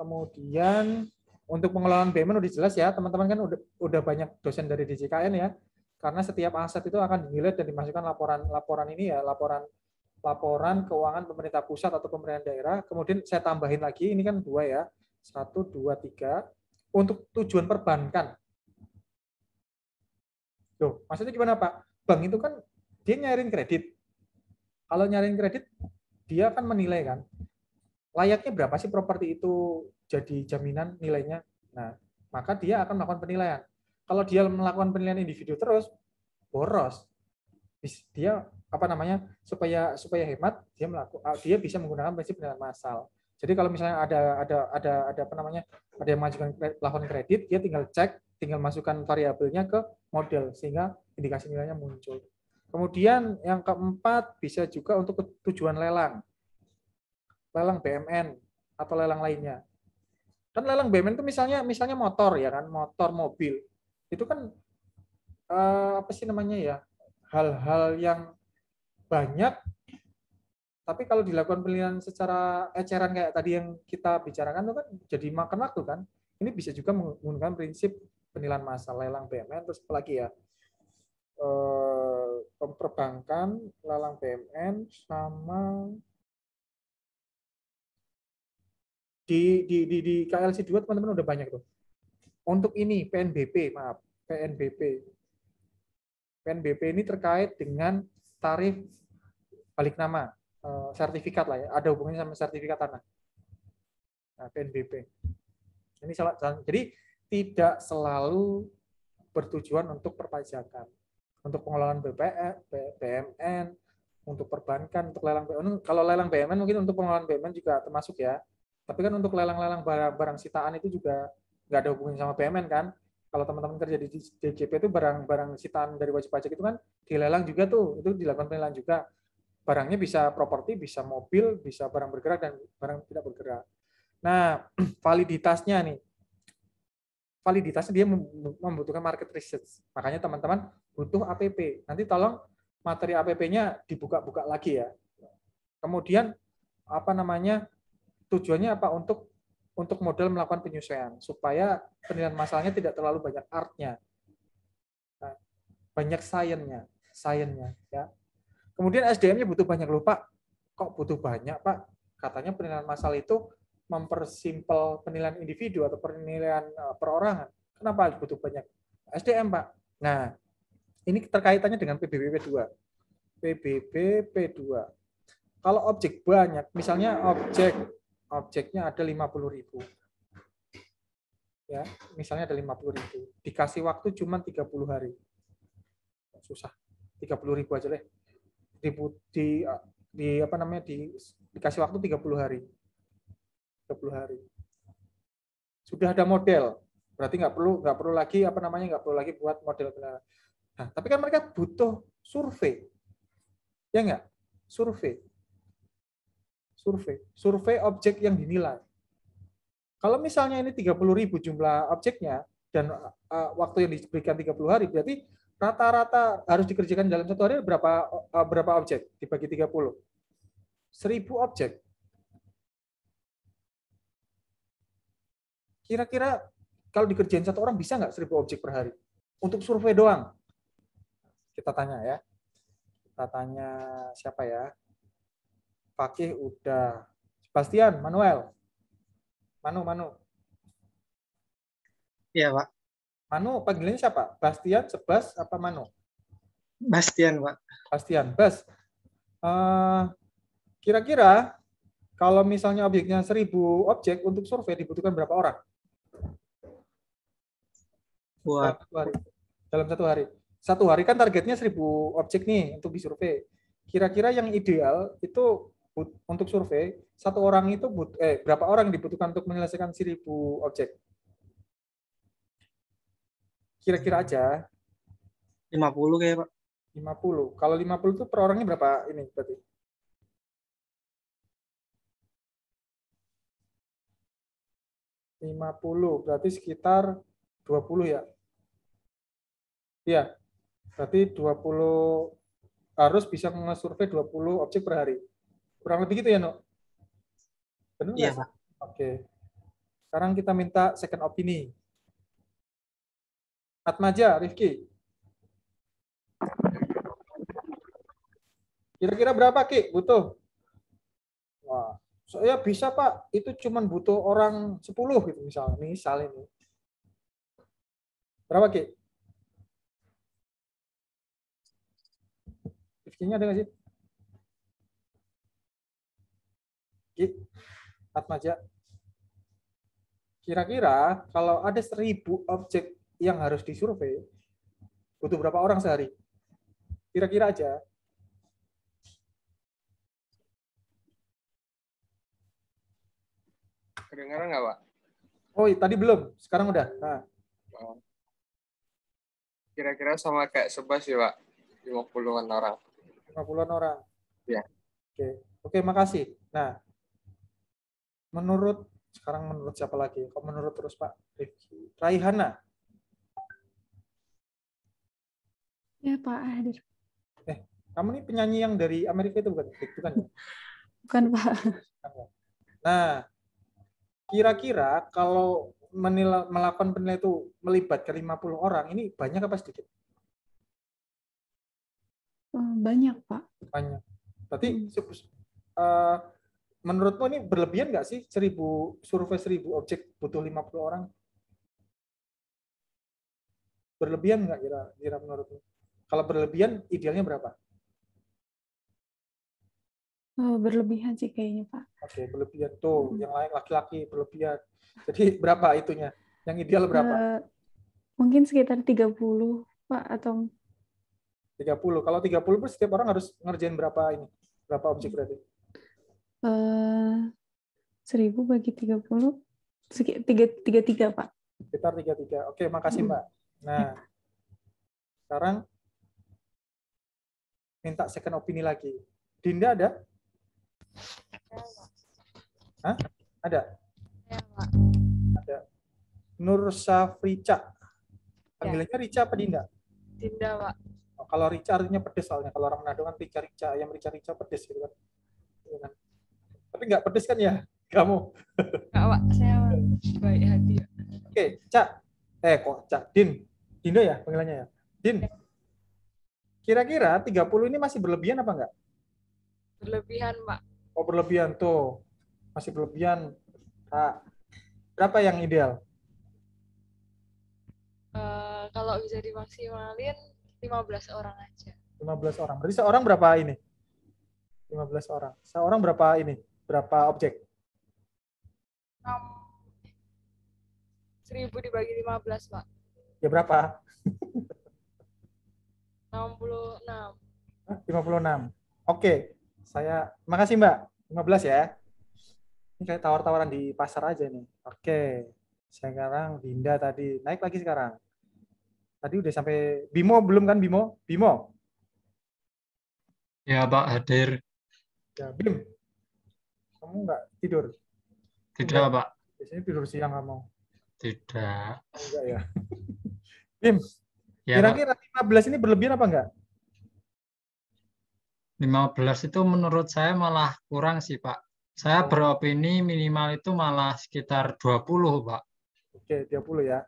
Kemudian untuk pengelolaan BUMN udah jelas ya, teman-teman kan udah banyak dosen dari DJKN ya, karena setiap aset itu akan dinilai dan dimasukkan laporan ini ya, laporan keuangan pemerintah pusat atau pemerintah daerah. Kemudian saya tambahin lagi, ini kan 2 ya, 1, 2, 3. Untuk tujuan perbankan. Loh, maksudnya gimana Pak? Bank itu kan dia nyariin kredit. Kalau nyariin kredit, dia akan menilai kan, layaknya berapa sih properti itu jadi jaminan nilainya. Nah, maka dia akan melakukan penilaian. Kalau dia melakukan penilaian individu terus, boros. Dia supaya hemat, dia bisa menggunakan prinsip penilaian massal. Jadi kalau misalnya ada yang mengajukan plafon kredit, dia tinggal masukkan variabelnya ke model sehingga indikasi nilainya muncul. Kemudian yang keempat bisa juga untuk tujuan lelang BUMN atau lelang lainnya. Kan lelang BUMN itu misalnya motor ya kan, motor mobil. Itu kan hal-hal yang banyak. Tapi kalau dilakukan penilaian secara eceran kayak tadi yang kita bicarakan itu kan jadi makan waktu kan. Ini bisa juga menggunakan prinsip penilaian massal lelang BUMN. Terus apalagi ya, perbankan, lelang BUMN, sama di KLC 2 teman-teman udah banyak tuh. Untuk ini PNBP ini terkait dengan tarif balik nama, sertifikat lah ya, ada hubungannya sama sertifikat tanah. Nah, PNBP. Ini jadi tidak selalu bertujuan untuk perpajakan, untuk pengelolaan BPN, BMN, untuk perbankan, untuk lelang BMN. Kalau lelang BMN mungkin untuk pengelolaan BMN juga termasuk ya. Tapi kan untuk lelang-lelang barang sitaan itu juga nggak ada hubungannya sama BMN kan. Kalau teman-teman kerja di DJP itu barang sitaan dari wajib pajak itu kan dilelang juga tuh, itu dilakukan penilangan juga. Barangnya bisa properti, bisa mobil, bisa barang bergerak dan barang tidak bergerak. Nah, validitasnya nih. Validitasnya dia membutuhkan market research. Makanya teman-teman butuh APP. Nanti tolong materi APP-nya dibuka-buka lagi ya. Kemudian apa namanya? Tujuannya apa? Untuk model melakukan penyesuaian supaya penilaian masalahnya tidak terlalu banyak artnya. Nah, banyak sainsnya ya. Kemudian SDM-nya butuh banyak loh, Pak. Kok butuh banyak, Pak? Katanya penilaian masalah itu mempersimpel penilaian individu atau penilaian perorangan. Kenapa butuh banyak SDM, Pak? Nah, ini terkaitannya dengan PBB P2. PBB P2. Kalau objek banyak, misalnya objeknya ada 50.000. Ya, misalnya ada 50.000. Dikasih waktu cuma 30 hari. Susah. 30.000 aja deh. Dikasih waktu 30 hari. 30 hari. Sudah ada model. Berarti nggak perlu lagi buat model benar. Nah, tapi kan mereka butuh survei. Ya nggak? Survei objek yang dinilai. Kalau misalnya ini 30.000 jumlah objeknya dan waktu yang diberikan 30 hari, berarti rata-rata harus dikerjakan dalam satu hari berapa objek dibagi 30? 1.000 objek. Kira-kira kalau dikerjain satu orang bisa nggak 1.000 objek per hari? Untuk survei doang. Kita tanya ya. Kita tanya siapa ya? Fakih udah. Sebastian, Manuel. Manu. Iya, Pak. Manu, panggilannya siapa? Bastian, Sebas, apa Manu? Bastian, Pak. Bastian, Bas. Kira-kira kalau misalnya objeknya 1.000 objek untuk survei dibutuhkan berapa orang? Dalam satu hari. Satu hari kan targetnya 1.000 objek nih untuk disurvei. Kira-kira yang ideal itu untuk survei, satu orang itu berapa orang dibutuhkan untuk menyelesaikan 1.000 objek? Kira-kira aja. 50 kayak, Pak. 50. Kalau 50 itu per orangnya berapa ini berarti? Berarti sekitar 20 ya. Iya. Berarti 20 harus bisa nge-survei 20 objek per hari. Kurang lebih gitu ya, No? Benar nggak? Iya, Pak. Oke. Sekarang kita minta second opini. Atmaja, Rifki. Kira-kira berapa, Ki? Butuh? Wah, saya bisa, Pak. Itu cuma butuh orang 10 gitu misalnya. Misal ini. Berapa, Ki? Rifki-nya ada nggak sih? Ki? Atmaja. Kira-kira kalau ada 1.000 objek yang harus disurvei, butuh berapa orang sehari? Kira-kira aja. Kedengaran nggak, Pak? Oh, tadi belum. Sekarang udah. Nah. Kira-kira sama kayak Sebas sih, Pak. 50-an orang. 50-an orang. Ya. Oke, makasih. Nah, menurut siapa lagi? Kok menurut terus, Pak? Raihana. Ya, Pak, hadir. Kamu nih penyanyi yang dari Amerika itu bukan? Bukan ya? Bukan, Pak. Nah, kira-kira kalau melakukan penilaian itu melibatkan 50 orang, ini banyak apa sedikit? Banyak, Pak. Banyak. Berarti menurutmu ini berlebihan nggak sih 1.000 objek butuh 50 orang? Berlebihan nggak kira menurutmu? Kalau berlebihan idealnya berapa? Oh, berlebihan sih kayaknya, Pak. Oke, berlebihan tuh. Yang lain laki-laki berlebihan. Jadi berapa itunya? Yang ideal berapa? Mungkin sekitar 30, Pak, atau 30. Kalau 30 per setiap orang harus ngerjain berapa ini? Berapa objek berarti? 1000 bagi 30, 33, Pak. Sekitar 33. Oke, makasih Mbak. Nah, sekarang minta second opini lagi. Dinda ada? Hah? Ada? Ada. Nur Syafrica. Panggilannya Rica apa Dinda? Dinda, Pak. Oh, kalau Rica artinya pedes soalnya. Kalau orang Manado kan rica-rica, ayam rica-rica pedes gitu kan. Tapi nggak pedes kan ya? Kamu? Nggak, Pak. Saya baik hati. Oke, Cak. Kok Cak? Dinda ya panggilannya ya? Din. Kira-kira 30 ini masih berlebihan apa enggak? Berlebihan, Pak. Oh, berlebihan tuh. Masih berlebihan. Nah, berapa yang ideal? Kalau bisa dimaksimalin 15 orang aja. 15 orang. Berarti seorang berapa ini? 15 orang. Seorang berapa ini? Berapa objek? 1000 dibagi 15, Pak. Ya berapa? 66. 56. Oke. Makasih Mbak. 15 ya. Ini kayak tawar-tawaran di pasar aja nih. Oke. Sekarang Dinda tadi. Naik lagi sekarang. Tadi udah sampai Bimo belum kan Bimo? Bimo. Ya Pak, hadir. Ya, Bim. Kamu nggak tidur? Tidak, Pak. Biasanya tidur siang kamu. Tidak. Enggak ya. Bim, Ya, kira-kira 15 ini berlebihan apa enggak? 15 itu menurut saya malah kurang sih, Pak. Saya beropini minimal itu malah sekitar 20, Pak. Oke, 20 ya.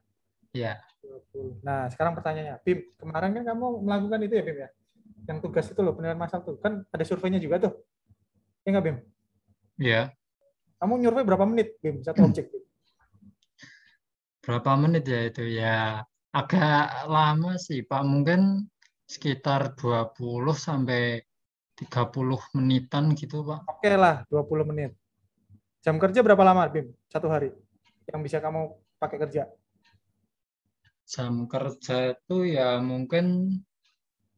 Iya. 20. Nah, sekarang pertanyaannya, Bim, kemarin kan kamu melakukan itu ya, Bim ya? Yang tugas itu loh, penilaian massal tuh. Kan ada surveinya juga tuh. Ya nggak, Bim? Iya. Kamu nyurvei berapa menit, Bim? Satu objek, Bim? Berapa menit ya itu? Ya, agak lama sih, Pak. Mungkin sekitar 20 sampai 30 menitan gitu, Pak. Oke lah, 20 menit. Jam kerja berapa lama, Bim? Satu hari? Yang bisa kamu pakai kerja? Jam kerja itu ya mungkin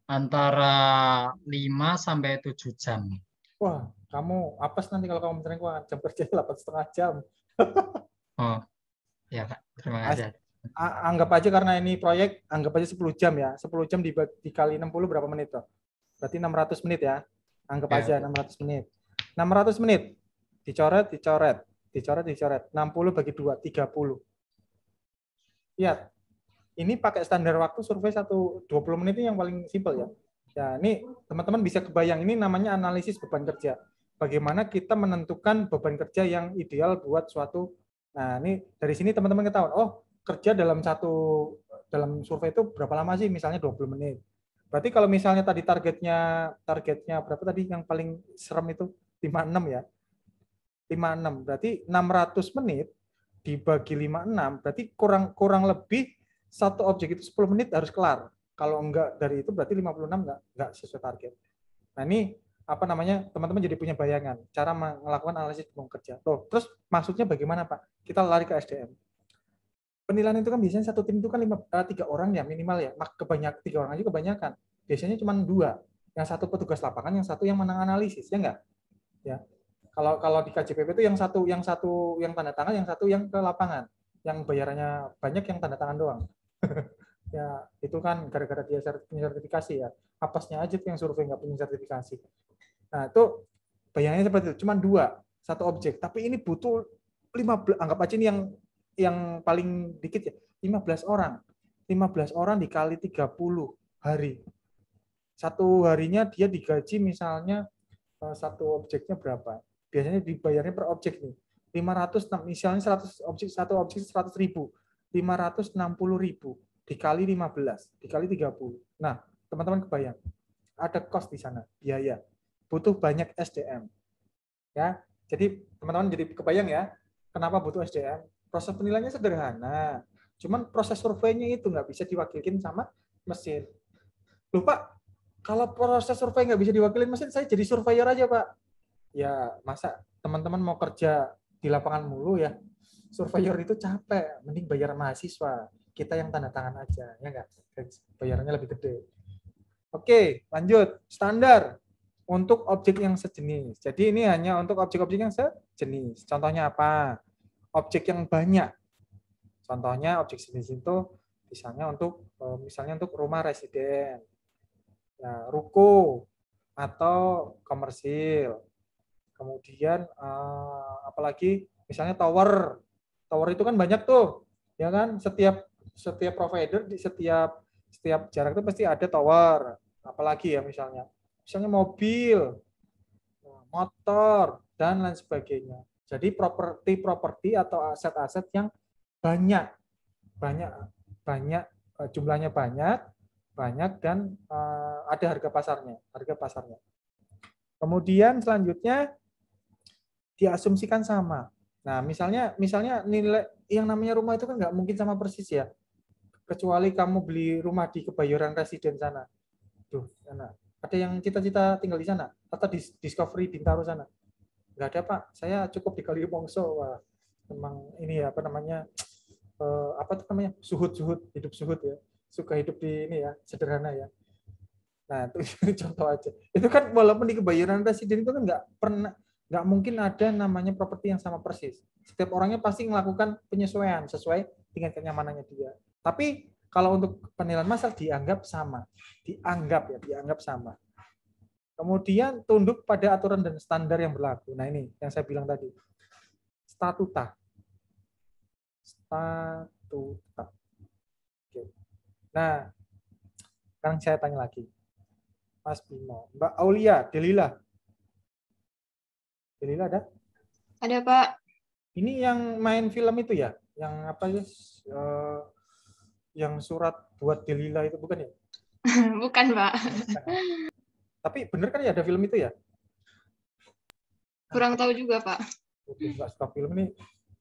antara 5 sampai 7 jam. Wah, kamu apes nanti kalau kamu mencari keuangan. Jam kerja 8,5 jam. Oh, ya Kak. Terima kasih. Anggap aja karena ini proyek, anggap aja 10 jam ya. 10 jam dikali 60 berapa menit tuh? Berarti 600 menit ya. Anggap aja 600 menit. 600 menit. Dicoret. 60 bagi 2, 30. Lihat. Ini pakai standar waktu survei 20 menit ini yang paling simpel ya. Ya, ini teman-teman bisa kebayang, ini namanya analisis beban kerja. Bagaimana kita menentukan beban kerja yang ideal buat suatu. Nah, ini dari sini teman-teman ketahuan, oh, kerja dalam survei itu berapa lama sih? Misalnya 20 menit. Berarti kalau misalnya tadi targetnya berapa tadi yang paling serem itu? 56 ya. 56. Berarti 600 menit dibagi 56 berarti kurang lebih satu objek itu 10 menit harus kelar. Kalau enggak dari itu berarti 56 enggak sesuai target. Nah, ini apa namanya? Teman-teman jadi punya bayangan cara melakukan analisis beban kerja. Loh, terus maksudnya bagaimana, Pak? Kita lari ke SDM. Penilaian itu kan biasanya satu tim itu kan 3 orang ya minimal ya. Kebanyakan 3 orang aja kebanyakan. Biasanya cuma 2. Yang satu petugas lapangan, yang satu yang menang analisis, ya enggak? Ya. Kalau di KJPP itu yang satu yang tanda tangan, yang satu yang ke lapangan. Yang bayarannya banyak, yang tanda tangan doang. Ya, itu kan gara-gara dia punya sertifikasi ya. Apesnya aja tuh yang survei nggak punya sertifikasi. Nah, itu bayangannya seperti itu. Cuma 2, satu objek. Tapi ini butuh 15, anggap aja ini yang paling dikit ya. 15 orang. 15 orang dikali 30 hari. Satu harinya dia digaji misalnya satu objeknya berapa? Biasanya dibayarnya per objek nih. 500, misalnya 100 objek, satu objek 100.000. 560.000 dikali 15, dikali 30. Nah, teman-teman kebayang, ada cost di sana, biaya. Butuh banyak SDM. Ya, jadi teman-teman jadi kebayang ya, kenapa butuh SDM? Proses penilaiannya sederhana. Cuman proses surveinya itu nggak bisa diwakilkan sama mesin. Loh Pak, kalau proses survei nggak bisa diwakilin mesin, saya jadi surveyor aja Pak. Ya, masa teman-teman mau kerja di lapangan mulu ya? Surveyor itu capek, mending bayar mahasiswa. Kita yang tanda tangan aja, ya nggak? Bayarannya lebih gede. Oke, lanjut. Standar untuk objek yang sejenis. Jadi ini hanya untuk objek-objek yang sejenis. Contohnya apa? Objek yang banyak. Contohnya objek sejenis itu misalnya untuk rumah residen, ya, ruko atau komersil. Kemudian apalagi misalnya tower. Tower itu kan banyak tuh, ya kan? Setiap provider di setiap jarak itu pasti ada tower. Apalagi ya misalnya mobil, motor dan lain sebagainya. Jadi properti atau aset-aset yang banyak jumlahnya banyak dan ada harga pasarnya. Kemudian selanjutnya diasumsikan sama. Nah, misalnya nilai yang namanya rumah itu kan nggak mungkin sama persis ya. Kecuali kamu beli rumah di Kebayoran Residen sana. Tuh, sana. Ada yang cita-cita tinggal di sana atau di Discovery Bintaro sana? Nggak ada, Pak. Saya cukup di Kaliwangso. Wah, memang ini ya, hidup suhud ya. Suka hidup di ini ya, sederhana ya. Nah, itu contoh aja. Itu kan walaupun di Kebayoran Residen itu kan nggak mungkin ada namanya properti yang sama persis. Setiap orangnya pasti melakukan penyesuaian sesuai dengan kenyamanannya dia. Tapi kalau untuk penilaian massal dianggap sama. Dianggap sama. Kemudian tunduk pada aturan dan standar yang berlaku. Nah, ini yang saya bilang tadi. Statuta. Oke. Nah, sekarang saya tanya lagi. Mas Bimo. Mbak Aulia, Delila. Delila ada? Ada, Pak. Ini yang main film itu ya? Yang apa ya? Yang surat buat Delila itu bukan ya? Bukan, Pak. Tapi bener kan ya ada film itu ya? Kurang tahu juga, Pak. Nggak suka film ini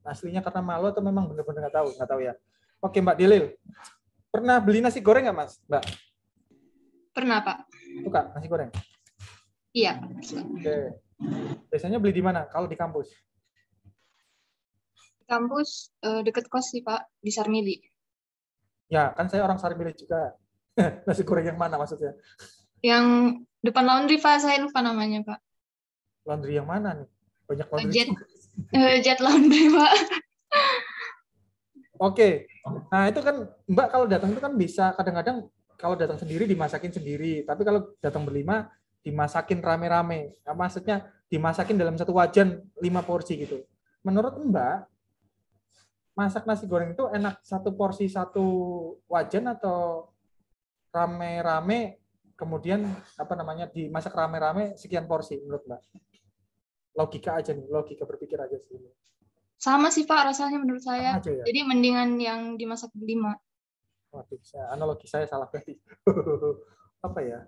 aslinya karena malu atau memang bener-bener nggak tahu ya? Oke, Mbak Delil. Pernah beli nasi goreng nggak, Mas? Mbak? Pernah, Pak. Suka nasi goreng? Iya. Oke. Biasanya beli di mana kalau di kampus? Di kampus deket kos sih, Pak, di Sarmili. Ya, kan saya orang Sarmili juga. Nasi goreng yang mana maksudnya? Yang depan laundry, Pak, saya lupa namanya, Pak. Laundry yang mana nih? Banyak laundry. Jet Laundry, Pak. Oke. Nah, itu kan Mbak kalau datang itu kan bisa kadang-kadang kalau datang sendiri dimasakin sendiri, tapi kalau datang berlima dimasakin rame-rame. Nah, maksudnya dimasakin dalam satu wajan 5 porsi gitu. Menurut Mbak, masak nasi goreng itu enak satu porsi satu wajan atau rame-rame kemudian dimasak rame-rame sekian porsi menurut Mbak? Logika aja nih, logika berpikir aja sih. Sama sih, Pak, rasanya menurut saya. Ya? Jadi mendingan yang dimasak berlima. Waduh, analogi saya salah berarti. Apa ya?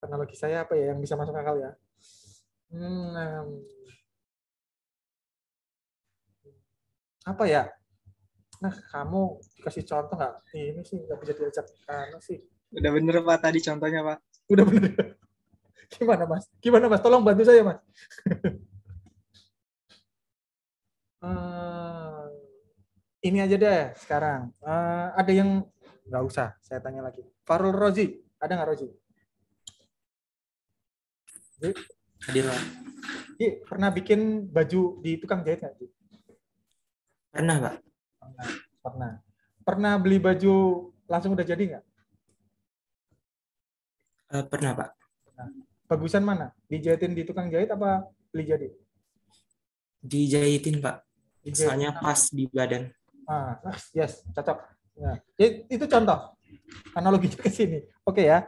Analogi saya apa ya yang bisa masuk akal ya? Apa ya? Nah, kamu dikasih contoh nggak? Ini sih nggak bisa diajak karena sih. Udah bener, Pak, tadi contohnya, Pak. Udah bener. Gimana, Mas? Tolong bantu saya, Mas. Ini aja deh sekarang. Ada yang nggak usah, saya tanya lagi. Farul Rozi, ada nggak Rozi? Hadir, Pak. Pernah bikin baju di tukang jahit nggak? Pernah, Pak. Pernah. Pernah beli baju langsung udah jadi nggak? Pernah, Pak. Bagusan mana? Dijahitin di tukang jahit apa beli jadi? Dijahitin, Pak. Soalnya pas di badan. Yes, cocok. Nah, itu contoh. Analoginya ke sini. Oke ya.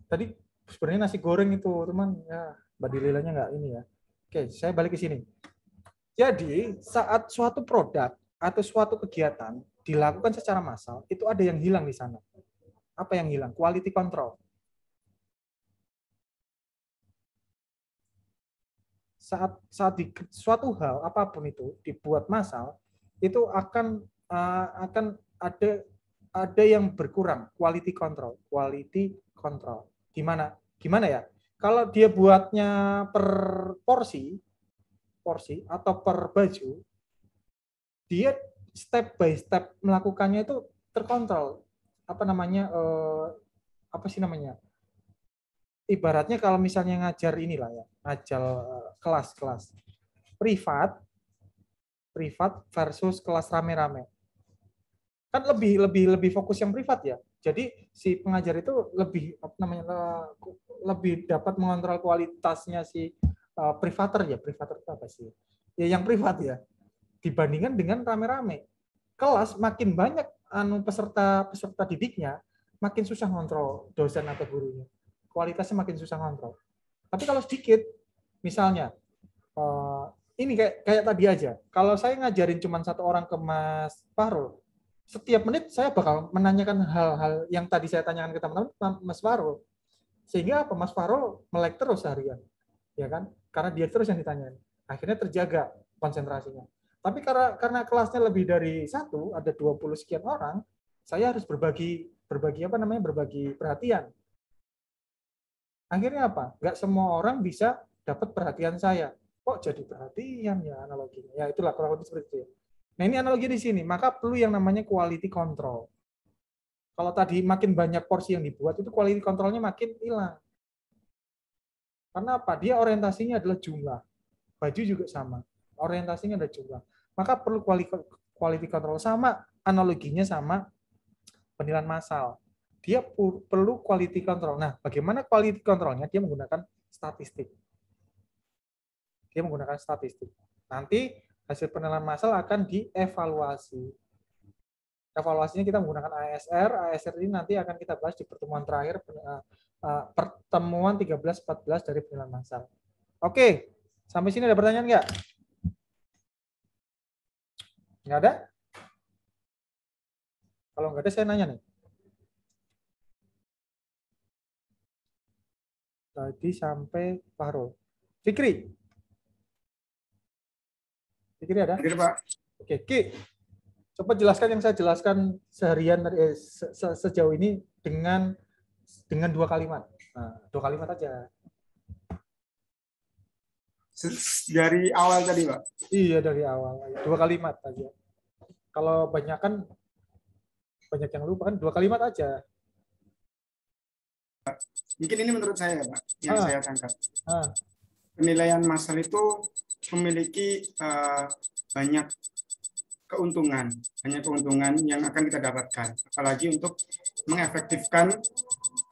Tadi sebenarnya nasi goreng itu, teman, ya, Mbak Dililanya nggak ini ya. Oke, saya balik ke sini. Jadi, saat suatu produk atau suatu kegiatan dilakukan secara massal, itu ada yang hilang di sana. Apa yang hilang? Quality control. Saat di suatu hal apapun itu dibuat massal, itu akan ada yang berkurang, quality control. Gimana ya? Kalau dia buatnya per porsi, porsi atau per baju, dia step by step melakukannya itu terkontrol. Apa namanya? Apa sih namanya? Ibaratnya kalau misalnya ngajar inilah ya, ngajar kelas-kelas privat versus kelas rame-rame. Kan lebih fokus yang privat ya. Jadi si pengajar itu lebih apa namanya, lebih dapat mengontrol kualitasnya si privater ya. Privater itu apa sih? Ya yang privat ya. Dibandingkan dengan rame-rame. Kelas makin banyak peserta didiknya, makin susah ngontrol dosen atau gurunya. Kualitasnya makin susah ngontrol. Tapi kalau sedikit, misalnya ini kayak tadi aja. Kalau saya ngajarin cuma satu orang ke Mas Fahrul, setiap menit saya bakal menanyakan hal-hal yang tadi saya tanyakan ke teman-teman Mas Fahrul. Sehingga apa? Mas Fahrul melek terus seharian. Ya kan? Karena dia terus yang ditanyain. Akhirnya terjaga konsentrasinya. Tapi karena kelasnya lebih dari satu, ada 20 sekian orang, saya harus berbagi perhatian. Akhirnya apa? Nggak semua orang bisa dapat perhatian saya. Kok jadi perhatian ya analoginya? Ya itulah kurang lebih seperti itu. Nah ini analogi di sini. Maka perlu yang namanya quality control. Kalau tadi makin banyak porsi yang dibuat, itu quality controlnya makin hilang. Karena apa? Dia orientasinya adalah jumlah. Baju juga sama. Orientasinya adalah jumlah. Maka perlu quality control. Sama analoginya sama penilaian massal. Dia perlu quality control. Nah, bagaimana quality controlnya? Dia menggunakan statistik. Nanti hasil penilaian massal akan dievaluasi. Evaluasinya kita menggunakan ASR. ASR ini nanti akan kita bahas di pertemuan terakhir, pertemuan 13-14 dari penilaian massal. Oke, sampai sini ada pertanyaan nggak? Nggak ada? Kalau nggak ada, saya nanya nih. Tadi sampai Fahrul. Fikri ada? Hadir, Pak. Oke, Ki. Coba jelaskan yang saya jelaskan seharian sejauh ini dengan 2 kalimat. Nah, 2 kalimat aja. Dari awal tadi, Pak? Iya, dari awal. 2 kalimat aja. Kalau banyak yang lupa kan 2 kalimat aja. Mungkin ini menurut saya, Pak, yang saya tangkap. Penilaian massal itu memiliki banyak keuntungan yang akan kita dapatkan, apalagi untuk mengefektifkan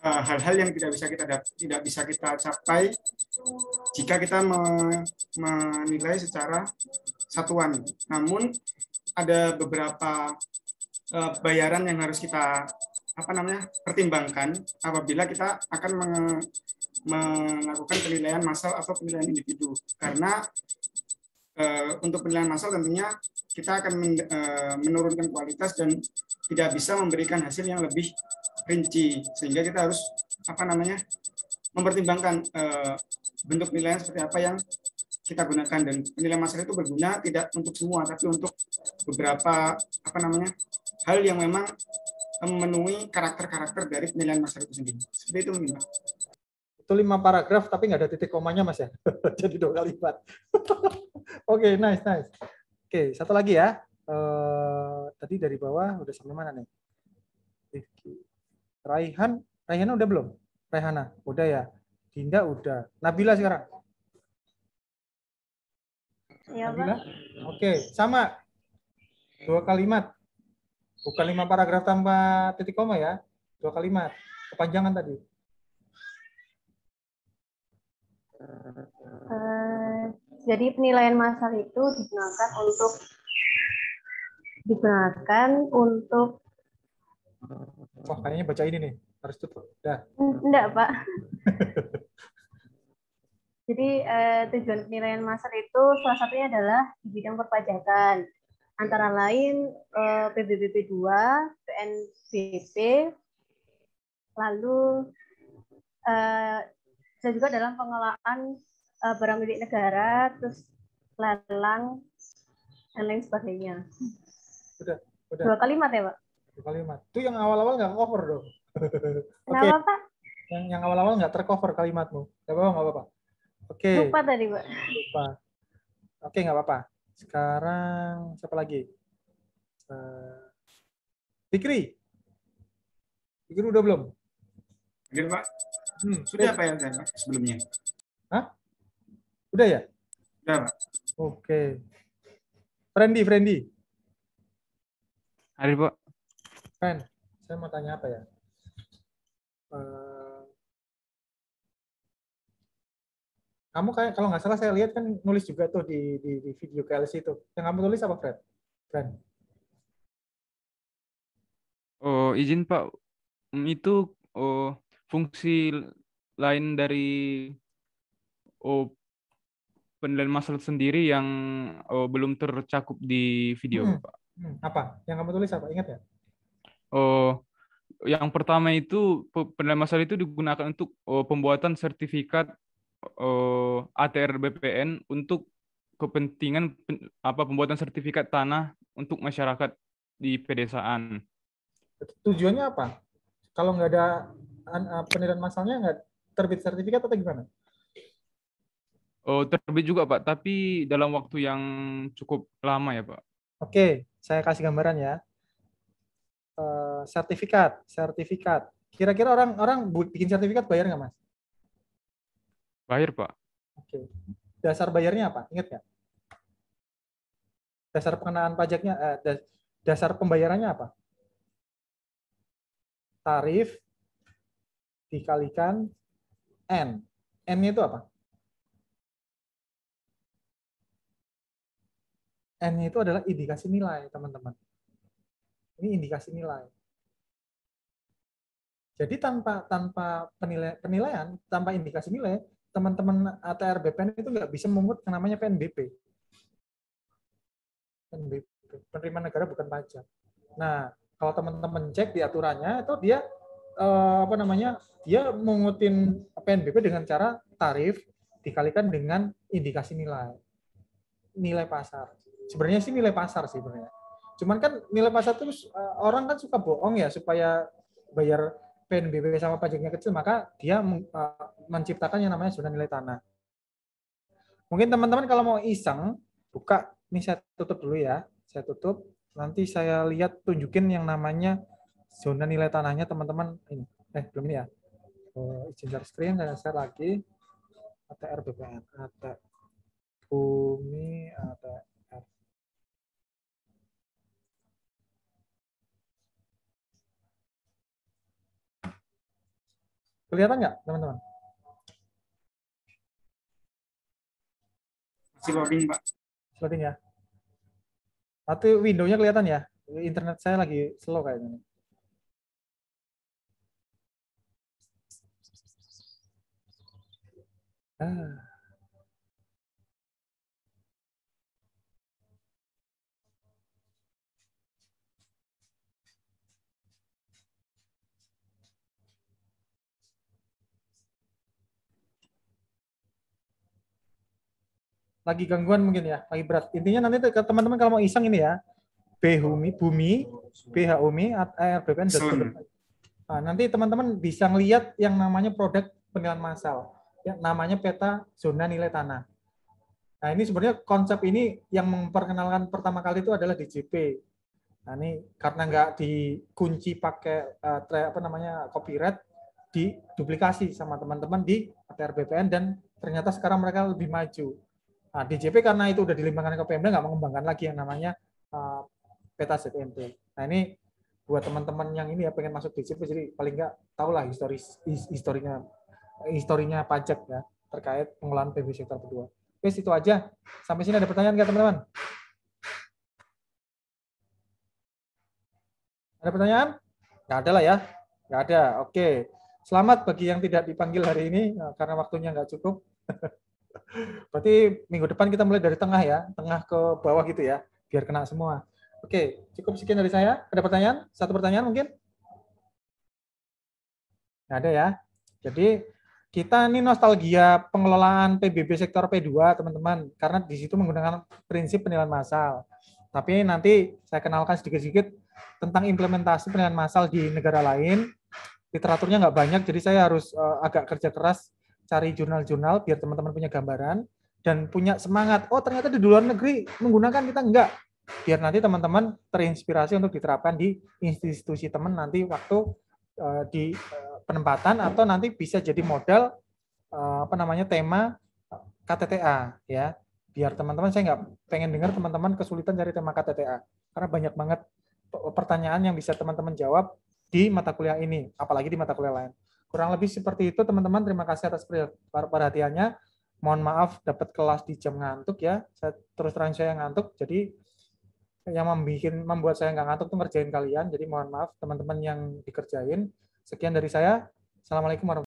hal-hal yang tidak bisa kita capai jika kita menilai secara satuan. Namun ada beberapa bayaran yang harus kita pertimbangkan apabila kita akan melakukan penilaian massal atau penilaian individu. Karena untuk penilaian massal tentunya kita akan menurunkan kualitas dan tidak bisa memberikan hasil yang lebih rinci, sehingga kita harus mempertimbangkan bentuk penilaian seperti apa yang kita gunakan. Dan penilaian massal itu berguna tidak untuk semua, tapi untuk beberapa hal yang memang memenuhi karakter-karakter dari penilaian massal itu sendiri. Seperti itu mungkin, Pak. Itu 5 paragraf tapi nggak ada titik komanya, Mas ya. Jadi 2 kalimat. Oke, nice. Oke, satu lagi ya. Tadi dari bawah udah sampai mana nih? Raihana udah belum? Raihana, udah ya. Dinda udah. Nabila sekarang. Iya, Nabila? Pak. Oke, sama. 2 kalimat. Bukan 5 paragraf tanpa titik koma ya. 2 kalimat. Kepanjangan tadi. Jadi penilaian massal itu digunakan untuk Wah, kayaknya baca ini nih. Harus tutup. Dah. Enggak, Pak. Jadi tujuan penilaian massal itu salah satunya adalah di bidang perpajakan. Antara lain PBBP 2, PNBP, lalu dan juga dalam pengelolaan barang milik negara, terus lelang, dan lain sebagainya. Udah. 2 kalimat ya, Pak? 2 kalimat. Itu yang awal-awal nggak cover dong. Kenapa, Oke. Pak? Yang awal-awal nggak tercover kalimatmu. Nggak apa-apa. Oke. Lupa tadi, Pak. Lupa. Oke, nggak apa-apa. Sekarang siapa lagi? Fikri. Fikri udah belum? Oke, Pak. Sudah Pak ya Pak sebelumnya? Hah? Udah ya? Udah, Pak. Oke. Friendly. Hadir, Pak. Friend, saya mau tanya apa ya? Kamu kayak kalau nggak salah saya lihat kan nulis juga tuh di video KLC itu. Yang kamu tulis apa, Friend? Oh, izin Pak. Itu fungsi lain dari penilaian masalah sendiri yang belum tercakup di video, Pak. Apa? Yang kamu tulis apa? Ingat ya? Yang pertama itu penilaian masalah itu digunakan untuk pembuatan sertifikat ATR BPN untuk kepentingan pembuatan sertifikat tanah untuk masyarakat di pedesaan. Tujuannya apa? Kalau nggak ada penilaian masalahnya nggak terbit sertifikat atau gimana? Terbit juga Pak, tapi dalam waktu yang cukup lama ya Pak. Oke, saya kasih gambaran ya. Sertifikat. Kira-kira orang bikin sertifikat bayar nggak Mas? Bayar Pak. Oke. Dasar bayarnya apa? Ingat nggak? Dasar pengenaan pajaknya, dasar pembayarannya apa? Tarif dikalikan N. N-nya itu apa? N-nya itu adalah indikasi nilai, teman-teman. Ini indikasi nilai. Jadi tanpa penilaian, tanpa indikasi nilai, teman-teman ATR BPN itu nggak bisa memungut yang namanya PNBP. PNBP, penerimaan negara bukan pajak. Nah, kalau teman-teman cek di aturannya itu dia dia mengutin PNBP dengan cara tarif dikalikan dengan indikasi nilai pasar. Sebenarnya sih nilai pasar sih sebenarnya. Cuman kan nilai pasar itu orang kan suka bohong ya supaya bayar PNBP sama pajaknya kecil, maka dia menciptakan yang namanya zona nilai tanah. Mungkin teman-teman kalau mau iseng buka, ini saya tutup dulu ya, saya tutup. Nanti saya lihat tunjukin yang namanya zona nilai tanahnya teman-teman ini. Belum ini ya. Izin share screen, saya share lagi. ATR BPN, ATR Bumi, ATR. Kelihatan nggak, teman-teman? Masih loading, Pak. Loading ya. Atau window-nya kelihatan ya? Internet saya lagi slow kayaknya. Lagi gangguan mungkin ya, lagi berat. Intinya nanti teman-teman kalau mau iseng ini ya, Bumi, BHUMI, ATR BPN. Nah, nanti teman-teman bisa ngelihat yang namanya produk penilaian massal, yang namanya peta zona nilai tanah. Nah, ini sebenarnya konsep ini yang memperkenalkan pertama kali itu adalah DJP. Nah, ini karena nggak dikunci pakai copyright, diduplikasi sama teman-teman di ATR BPN dan ternyata sekarang mereka lebih maju. Nah, DJP karena itu udah dilimpahkan ke Pemda nggak mengembangkan lagi yang namanya peta ZMP. Nah, ini buat teman-teman yang ini ya pengen masuk DJP, jadi paling nggak tahulah historinya pajak ya terkait pengelolaan PB sektor kedua. Oke, itu aja. Sampai sini ada pertanyaan nggak teman-teman? Ada pertanyaan? Nggak ada lah ya. Nggak ada. Oke. Selamat bagi yang tidak dipanggil hari ini karena waktunya nggak cukup. Berarti minggu depan kita mulai dari tengah ya, tengah ke bawah gitu ya, biar kena semua. Oke, cukup sekian dari saya. Ada pertanyaan? Satu pertanyaan mungkin? Nggak ada ya. Jadi kita ini nostalgia pengelolaan PBB sektor P2, teman-teman, karena di situ menggunakan prinsip penilaian massal. Tapi nanti saya kenalkan sedikit-sedikit tentang implementasi penilaian massal di negara lain. Literaturnya nggak banyak, jadi saya harus agak kerja keras cari jurnal-jurnal biar teman-teman punya gambaran. dan punya semangat, oh ternyata di luar negeri menggunakan, kita enggak. Biar nanti teman-teman terinspirasi untuk diterapkan di institusi teman nanti waktu di penempatan, atau nanti bisa jadi modal tema KTTA ya. Biar teman-teman, saya nggak pengen dengar teman-teman kesulitan cari tema KTTA karena banyak banget pertanyaan yang bisa teman-teman jawab di mata kuliah ini, apalagi di mata kuliah lain. Kurang lebih seperti itu teman-teman. Terima kasih atas perhatiannya. Mohon maaf dapat kelas di jam ngantuk ya. Terus terang saya ngantuk, jadi yang membuat saya nggak ngantuk tuh ngerjain kalian. Jadi mohon maaf teman-teman yang dikerjain. Sekian dari saya. Assalamualaikum warahmatullahi wabarakatuh.